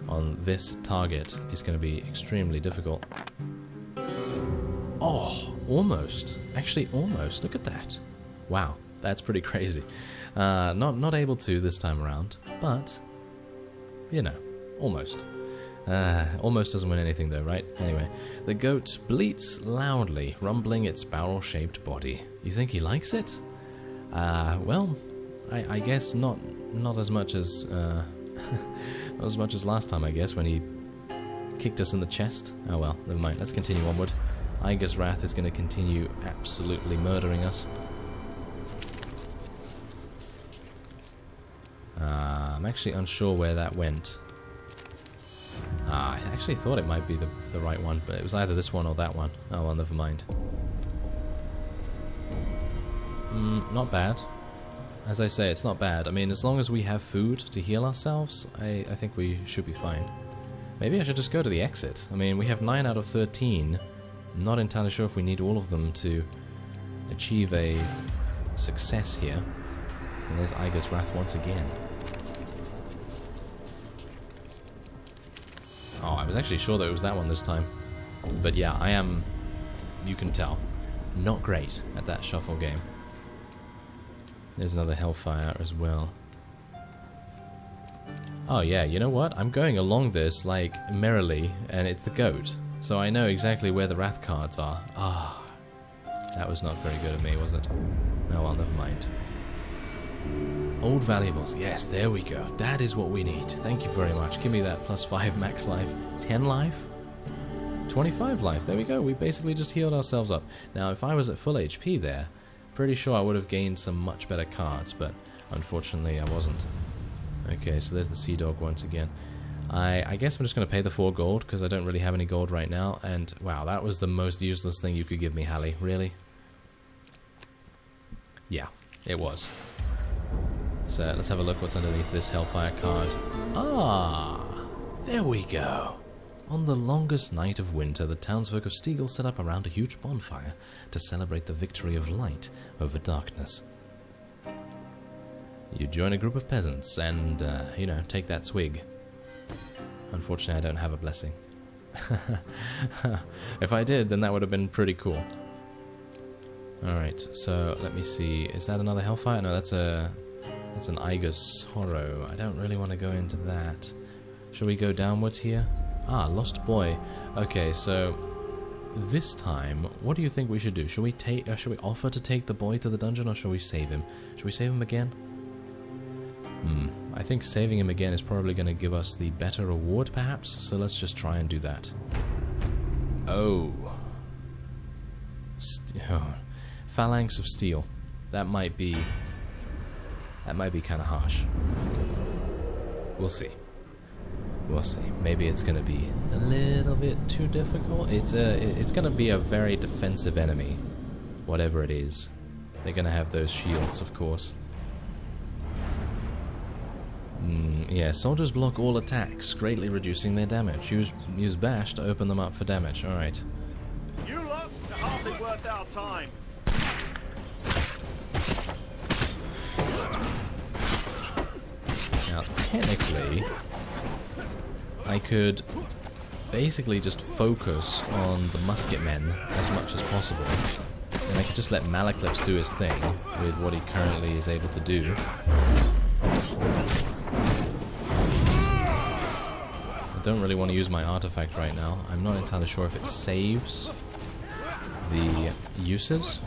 on this target is going to be extremely difficult. Oh, almost. Actually, almost. Look at that. Wow, that's pretty crazy. Not able to this time around, but, you know, almost. Almost doesn't win anything though, right? Anyway, the goat bleats loudly, rumbling its barrel-shaped body. You think he likes it? Well, I guess not as much as not as much as last time, I guess, when he kicked us in the chest. Oh well, never mind. Let's continue onward. Iger's Wrath is going to continue absolutely murdering us. I'm actually unsure where that went. I actually thought it might be the right one, but it was either this one or that one. Oh well, never mind. Not bad. As I say, it's not bad. I mean, as long as we have food to heal ourselves, I think we should be fine. Maybe I should just go to the exit. I mean, we have 9 out of 13. I'm not entirely sure if we need all of them to achieve a success here. And there's Iger's Wrath once again. Oh, I was actually sure that it was that one this time. But yeah, I am, you can tell, not great at that shuffle game. There's another Hellfire as well. Oh yeah, you know what? I'm going along this, like, merrily, and it's the goat. So I know exactly where the Wrath cards are. Ah, that was not very good of me, was it? Oh well, never mind. Old valuables. Yes, there we go. That is what we need. Thank you very much. Give me that +5 max life. 10 life? 25 life. There we go. We basically just healed ourselves up. Now, if I was at full HP there, pretty sure I would have gained some much better cards, but unfortunately I wasn't. Okay, so there's the Sea Dog once again. I guess I'm just going to pay the 4 gold, because I don't really have any gold right now, and wow, that was the most useless thing you could give me, Hallie. Really? Yeah, it was. So let's have a look what's underneath this Hellfire card. Ah, there we go. On the longest night of winter, the townsfolk of Steagall set up around a huge bonfire to celebrate the victory of light over darkness. You join a group of peasants and, you know, take that swig. Unfortunately, I don't have a blessing. If I did, then that would have been pretty cool. Alright, so let me see. Is that another Hellfire? No, that's an Iger's Sorrow. I don't really want to go into that. Shall we go downwards here? Ah, Lost Boy. Okay, so this time, what do you think we should do? Should we offer to take the boy to the dungeon, or shall we save him? Should we save him again? I think saving him again is probably going to give us the better reward, perhaps. So let's just try and do that. Oh. Phalanx of Steel. That might be kind of harsh. We'll see. We'll see. Maybe it's going to be a little bit too difficult. It's going to be a very defensive enemy, whatever it is. They're going to have those shields, of course. Yeah, soldiers block all attacks, greatly reducing their damage. Use bash to open them up for damage. All right. You lot are hardly worth our time. Now, technically, I could basically just focus on the musket men as much as possible, and I could just let Malaclips do his thing with what he currently is able to do. don't really want to use my artifact right now. I'm not entirely sure if it saves the uses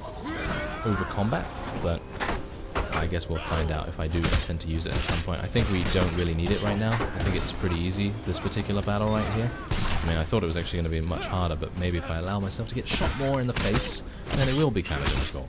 over combat, but I guess we'll find out if I do intend to use it at some point. I think we don't really need it right now. I think it's pretty easy, this particular battle right here. I mean, I thought it was actually going to be much harder, but maybe if I allow myself to get shot more in the face, then it will be kind of difficult.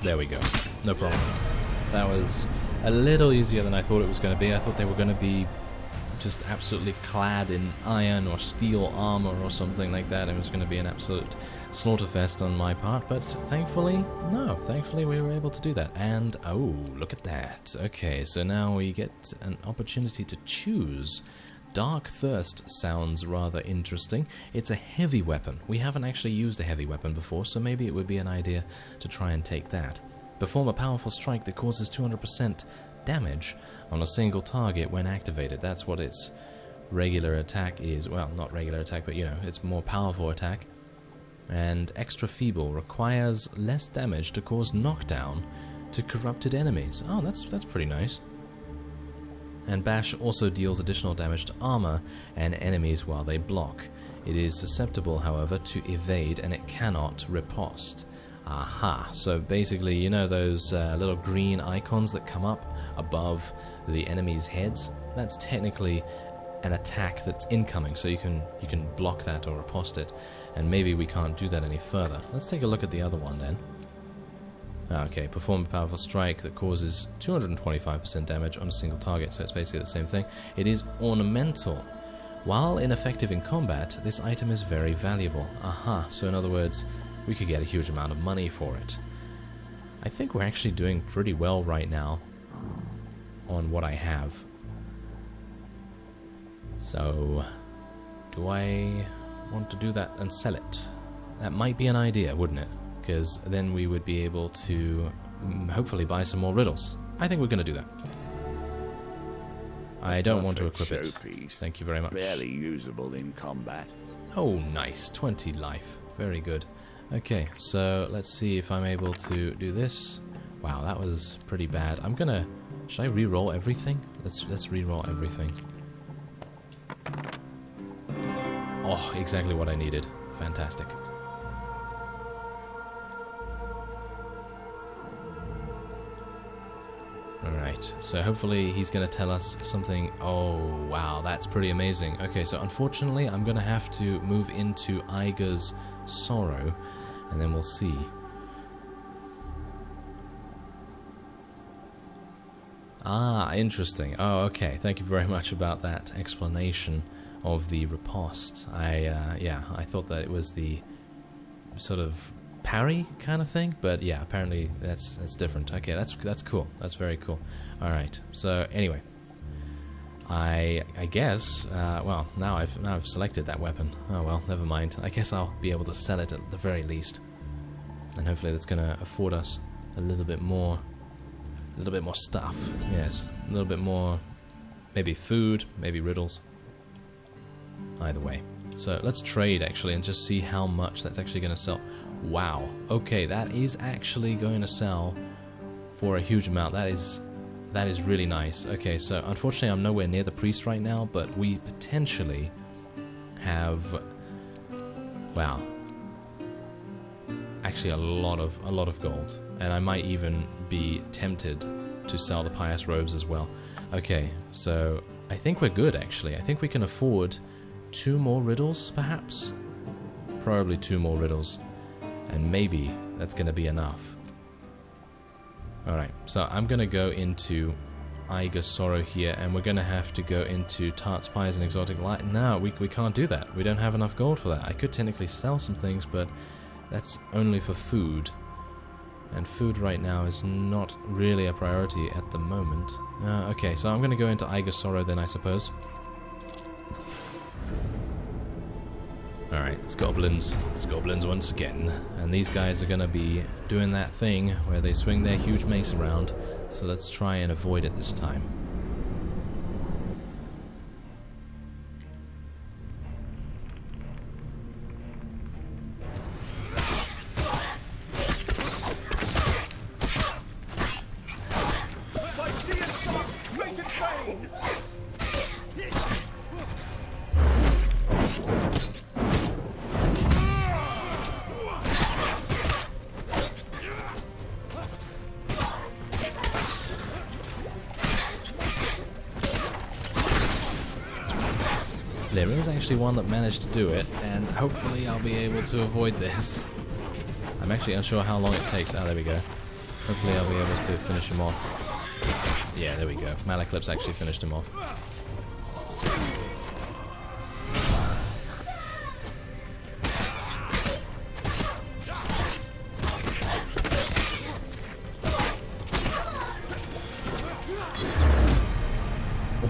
There we go. No problem. That was a little easier than I thought it was going to be. I thought they were going to be just absolutely clad in iron or steel armor or something like that. It was going to be an absolute slaughterfest on my part, but thankfully, no. Thankfully we were able to do that. And, oh, look at that. Okay, so now we get an opportunity to choose. Dark Thirst sounds rather interesting. It's a heavy weapon. We haven't actually used a heavy weapon before, so maybe it would be an idea to try and take that. Perform a powerful strike that causes 200% damage on a single target when activated. That's what its regular attack is. Well, not regular attack, but you know, it's more powerful attack. And Extra Feeble requires less damage to cause knockdown to corrupted enemies. Oh, that's pretty nice. And Bash also deals additional damage to armor and enemies while they block. It is susceptible, however, to evade, and it cannot riposte. Aha, so basically, you know those little green icons that come up above the enemy's heads? That's technically an attack that's incoming, so you can block that or riposte it. And maybe we can't do that any further. Let's take a look at the other one then. Okay, perform a powerful strike that causes 225% damage on a single target, so it's basically the same thing. It is ornamental. While ineffective in combat, this item is very valuable. Aha, so in other words, we could get a huge amount of money for it. I think we're actually doing pretty well right now on what I have. So, do I want to do that and sell it? That might be an idea, wouldn't it? Because then we would be able to hopefully buy some more riddles. I think we're going to do that. I don't want to equip it. Thank you very much. Barely usable in combat. Oh, nice. 20 life. Very good. Okay, so let's see if I'm able to do this. Wow, that was pretty bad. I'm gonna... Should I re-roll everything? Let's re-roll everything. Oh, exactly what I needed. Fantastic. Alright, so hopefully he's going to tell us something. Oh, wow, that's pretty amazing. Okay, so unfortunately I'm going to have to move into Iger's Sorrow, and then we'll see. Ah, interesting. Oh, okay, thank you very much about that explanation of the riposte. Yeah, I thought that it was the sort of parry kind of thing, but yeah, apparently that's different. Okay, that's cool. That's very cool. All right. So anyway, I guess well, now I've selected that weapon. Oh well, never mind. I guess I'll be able to sell it at the very least, and hopefully that's going to afford us a little bit more stuff. Yes, a little bit more, maybe food, maybe riddles. Either way. So let's trade actually and just see how much that's actually going to sell. Wow. Okay, that is actually going to sell for a huge amount. That is really nice. Okay, so unfortunately I'm nowhere near the priest right now, but we potentially have, wow, actually a lot of gold, and I might even be tempted to sell the pious robes as well. Okay, so I think we're good actually. I think we can afford 2 more riddles, perhaps? Probably 2 more riddles. And maybe that's going to be enough. Alright, so I'm going to go into Iger Sorrow here, and we're going to have to go into Tarts, Pies, and Exotic Light. No, we can't do that. We don't have enough gold for that. I could technically sell some things, but that's only for food. And food right now is not really a priority at the moment. Okay, so I'm going to go into Iger Sorrow then, I suppose. Alright, it's goblins. It's goblins once again. And these guys are going to be doing that thing where they swing their huge mace around. So let's try and avoid it this time. There is actually one that managed to do it, and hopefully I'll be able to avoid this. I'm actually unsure how long it takes. Oh, there we go. Hopefully I'll be able to finish him off. Yeah, there we go. Malaclip's actually finished him off.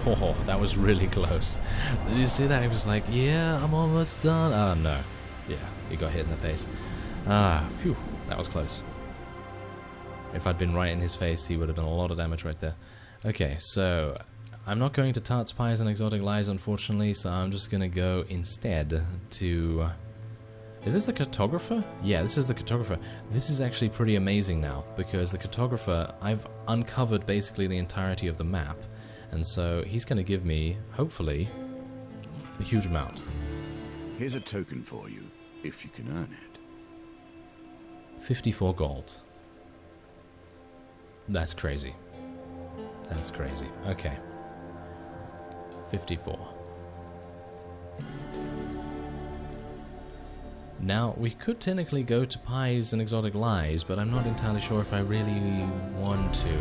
Oh, that was really close. Did you see that? He was like, yeah, I'm almost done. Oh, no. Yeah, he got hit in the face. Ah, phew. That was close. If I'd been right in his face, he would have done a lot of damage right there. Okay, so I'm not going to Tarts, Pies, and Exotic Lies, unfortunately, so I'm just going to go instead to... Is this the cartographer? Yeah, this is the cartographer. This is actually pretty amazing now, because the cartographer, I've uncovered basically the entirety of the map. And so he's going to give me, hopefully, a huge amount. Here's a token for you, if you can earn it. 54 gold. That's crazy. That's crazy. Okay. 54. Now, we could technically go to Pies and Exotic Lies, but I'm not entirely sure if I really want to.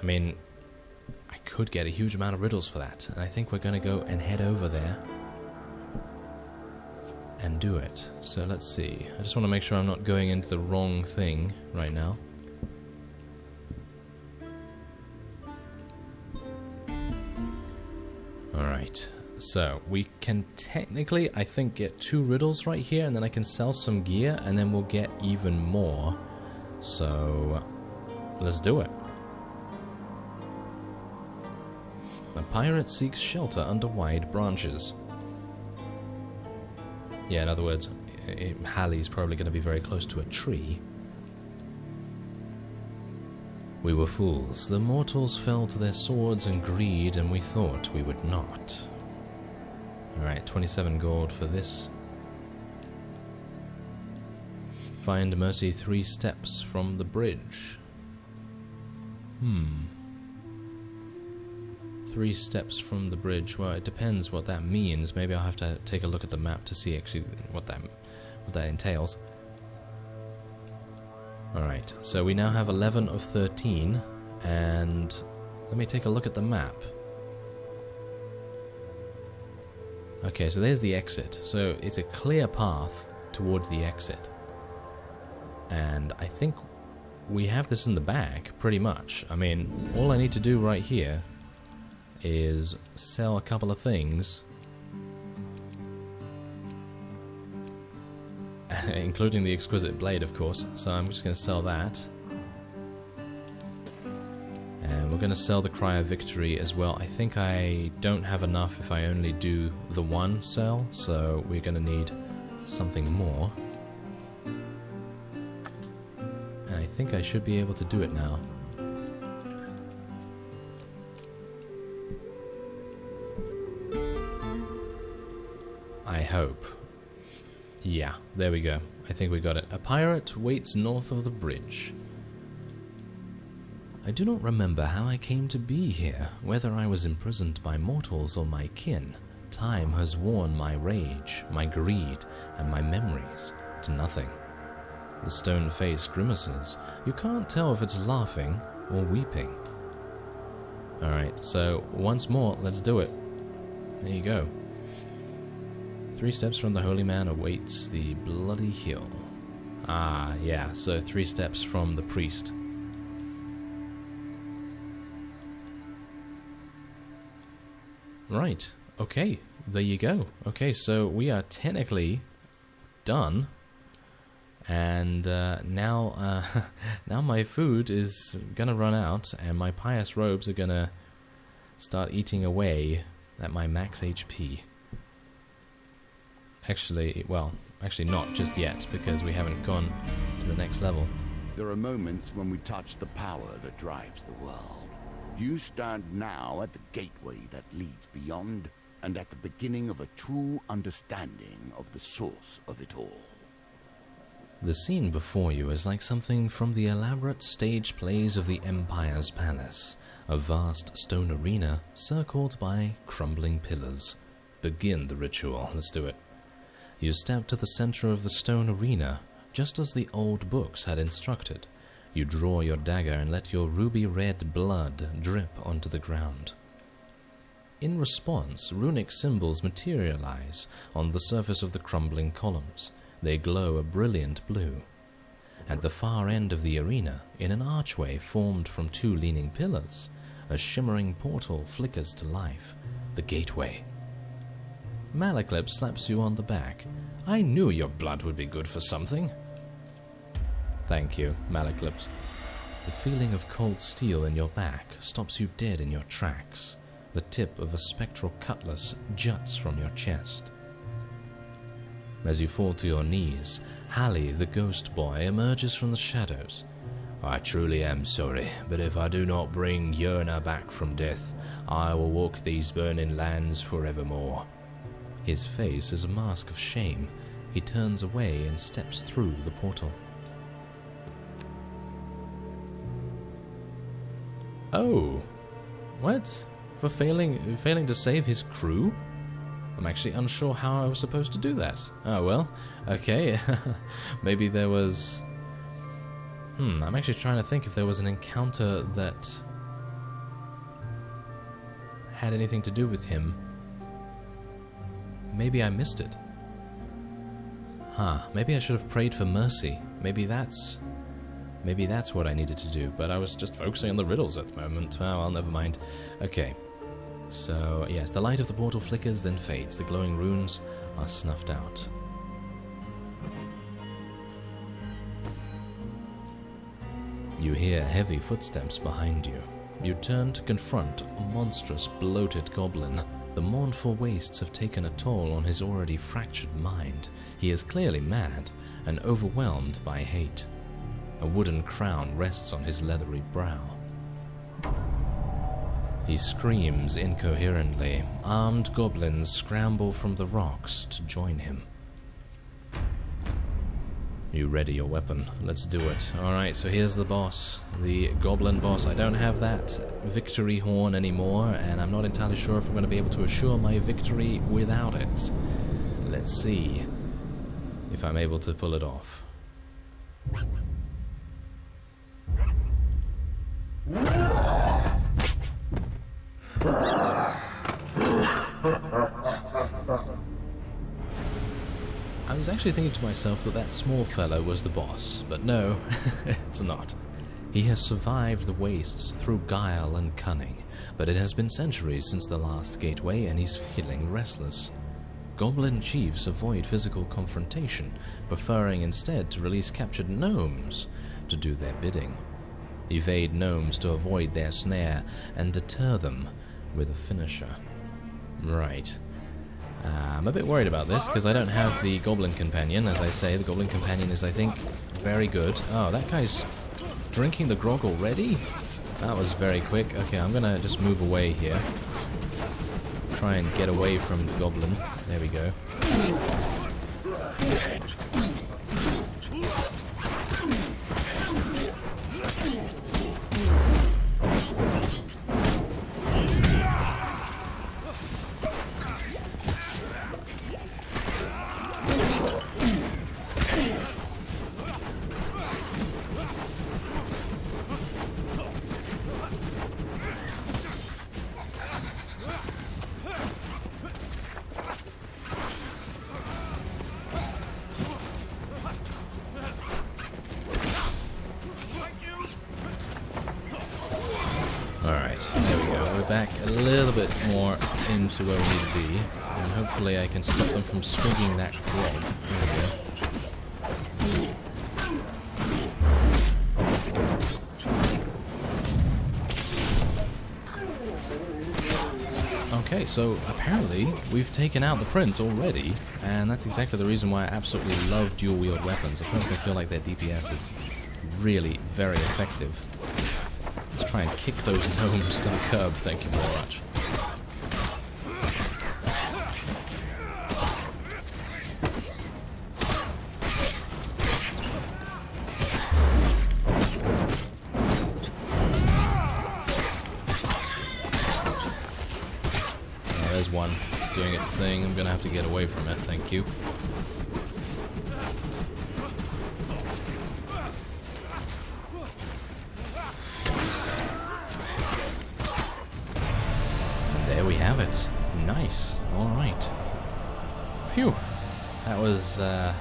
I mean, I could get a huge amount of riddles for that, and I think we're going to go and head over there and do it. So let's see. I just want to make sure I'm not going into the wrong thing right now. Alright, so we can technically, I think, get 2 riddles right here, and then I can sell some gear, and then we'll get even more. So, let's do it. A pirate seeks shelter under wide branches. Yeah, in other words, Hallie's probably going to be very close to a tree. We were fools. The mortals fell to their swords and greed, and we thought we would not. Alright, 27 gold for this. Find mercy 3 steps from the bridge. 3 steps from the bridge. Well, it depends what that means. Maybe I'll have to take a look at the map to see actually what that entails. Alright, so we now have 11 of 13, and let me take a look at the map. Okay, so there's the exit. So it's a clear path towards the exit. And I think we have this in the bag, pretty much. I mean, all I need to do right here is sell a couple of things, including the exquisite blade, of course. So I'm just going to sell that, and we're going to sell the Cry of Victory as well. I think I don't have enough if I only do the one sell, so we're going to need something more, and I think I should be able to do it now. I hope. Yeah, there we go. I think we got it. A pirate waits north of the bridge. I do not remember how I came to be here, whether I was imprisoned by mortals or my kin. Time has worn my rage, my greed, and my memories to nothing. The stone face grimaces. You can't tell if it's laughing or weeping. Alright, so once more, let's do it. There you go. 3 steps from the holy man awaits the bloody hill. Ah, yeah, so 3 steps from the priest. Right, okay, there you go. Okay, so we are technically done. And now my food is gonna run out, and my pious robes are gonna start eating away at my max HP. Actually not just yet, because we haven't gone to the next level. There are moments when we touch the power that drives the world. You stand now at the gateway that leads beyond, and at the beginning of a true understanding of the source of it all. The scene before you is like something from the elaborate stage plays of the Empire's Palace, a vast stone arena circled by crumbling pillars. Begin the ritual. Let's do it. You step to the center of the stone arena, just as the old books had instructed. You draw your dagger and let your ruby-red blood drip onto the ground. In response, runic symbols materialize on the surface of the crumbling columns. They glow a brilliant blue. At the far end of the arena, in an archway formed from 2 leaning pillars, a shimmering portal flickers to life. The gateway. Malaclip slaps you on the back. I knew your blood would be good for something. Thank you, Malaclips. The feeling of cold steel in your back stops you dead in your tracks. The tip of a spectral cutlass juts from your chest. As you fall to your knees, Hallie, the ghost boy, emerges from the shadows. I truly am sorry, but if I do not bring Yerna back from death, I will walk these burning lands forevermore. His face is a mask of shame. He turns away and steps through the portal. Oh, what? For failing to save his crew? I'm actually unsure how I was supposed to do that. Oh well, okay. Maybe there was... I'm actually trying to think if there was an encounter that had anything to do with him. Maybe I missed it. Maybe I should have prayed for mercy. Maybe that's what I needed to do, but I was just focusing on the riddles at the moment. Oh, well, never mind. Okay. So, yes, the light of the portal flickers, then fades. The glowing runes are snuffed out. You hear heavy footsteps behind you. You turn to confront a monstrous, bloated goblin. The mournful wastes have taken a toll on his already fractured mind. He is clearly mad and overwhelmed by hate. A wooden crown rests on his leathery brow. He screams incoherently. Armed goblins scramble from the rocks to join him. You ready your weapon? Let's do it. Alright, so here's the boss. The goblin boss. I don't have that victory horn anymore, and I'm not entirely sure if I'm going to be able to assure my victory without it. Let's see if I'm able to pull it off. I was actually thinking to myself that small fellow was the boss, but no, it's not. He has survived the wastes through guile and cunning, but it has been centuries since the last gateway and he's feeling restless. Goblin chiefs avoid physical confrontation, preferring instead to release captured gnomes to do their bidding. Evade gnomes to avoid their snare and deter them with a finisher. Right. I'm a bit worried about this because I don't have the Goblin Companion. As I say, the Goblin Companion is, I think, very good. Oh, that guy's drinking the grog already? That was very quick. Okay, I'm gonna just move away here. Try and get away from the Goblin. There we go. Alright, there we go. We're back a little bit more into where we need to be. And hopefully I can stop them from swinging that grog. There we go. Okay, so apparently we've taken out the prince already, and that's exactly the reason why I absolutely love dual-wield weapons. I personally feel like their DPS is really very effective. Let's try and kick those gnomes to the curb, thank you very much. There's one doing its thing. I'm gonna have to get away from it, thank you. And there we have it. Nice. Alright. Phew. That was, yeah,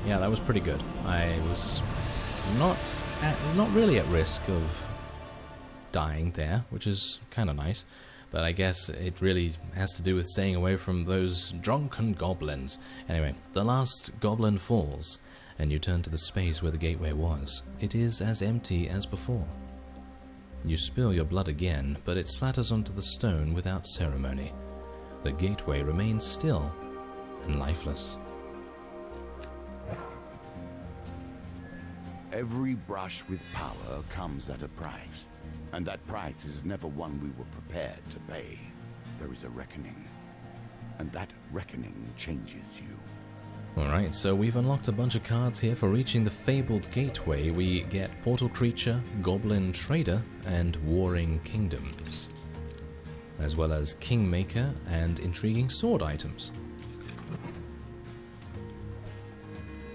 that was pretty good. I was not really at risk of dying there, which is kind of nice. But I guess it really has to do with staying away from those drunken goblins. Anyway, the last goblin falls, and you turn to the space where the gateway was. It is as empty as before. You spill your blood again, but it splatters onto the stone without ceremony. The gateway remains still and lifeless. Every brush with power comes at a price. And that price is never one we were prepared to pay. There is a reckoning. And that reckoning changes you. Alright, so we've unlocked a bunch of cards here for reaching the fabled gateway. We get Portal Creature, Goblin Trader, and Warring Kingdoms. As well as Kingmaker and Intriguing Sword items.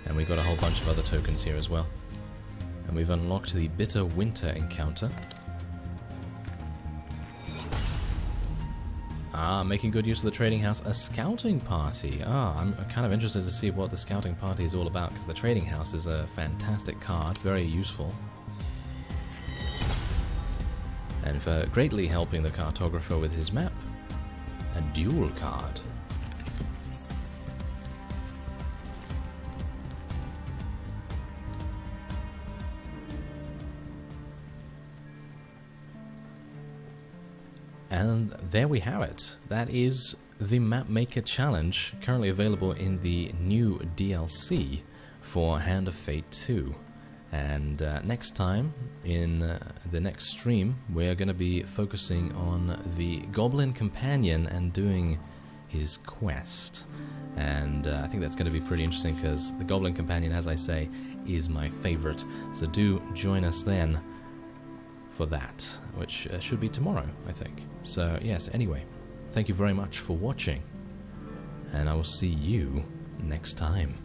And we got a whole bunch of other tokens here as well. And we've unlocked the Bitter Winter encounter. Ah, making good use of the trading house. A scouting party. Ah, I'm kind of interested to see what the scouting party is all about, because the trading house is a fantastic card, very useful. And for greatly helping the cartographer with his map, a duel card. And there we have it. That is the Mapmaker challenge, currently available in the new DLC for Hand of Fate 2. And next time, in the next stream, we're going to be focusing on the Goblin Companion and doing his quest. And I think that's going to be pretty interesting, because the Goblin Companion, as I say, is my favorite. So do join us then for that, which should be tomorrow, I think. So yes, anyway, thank you very much for watching, and I will see you next time.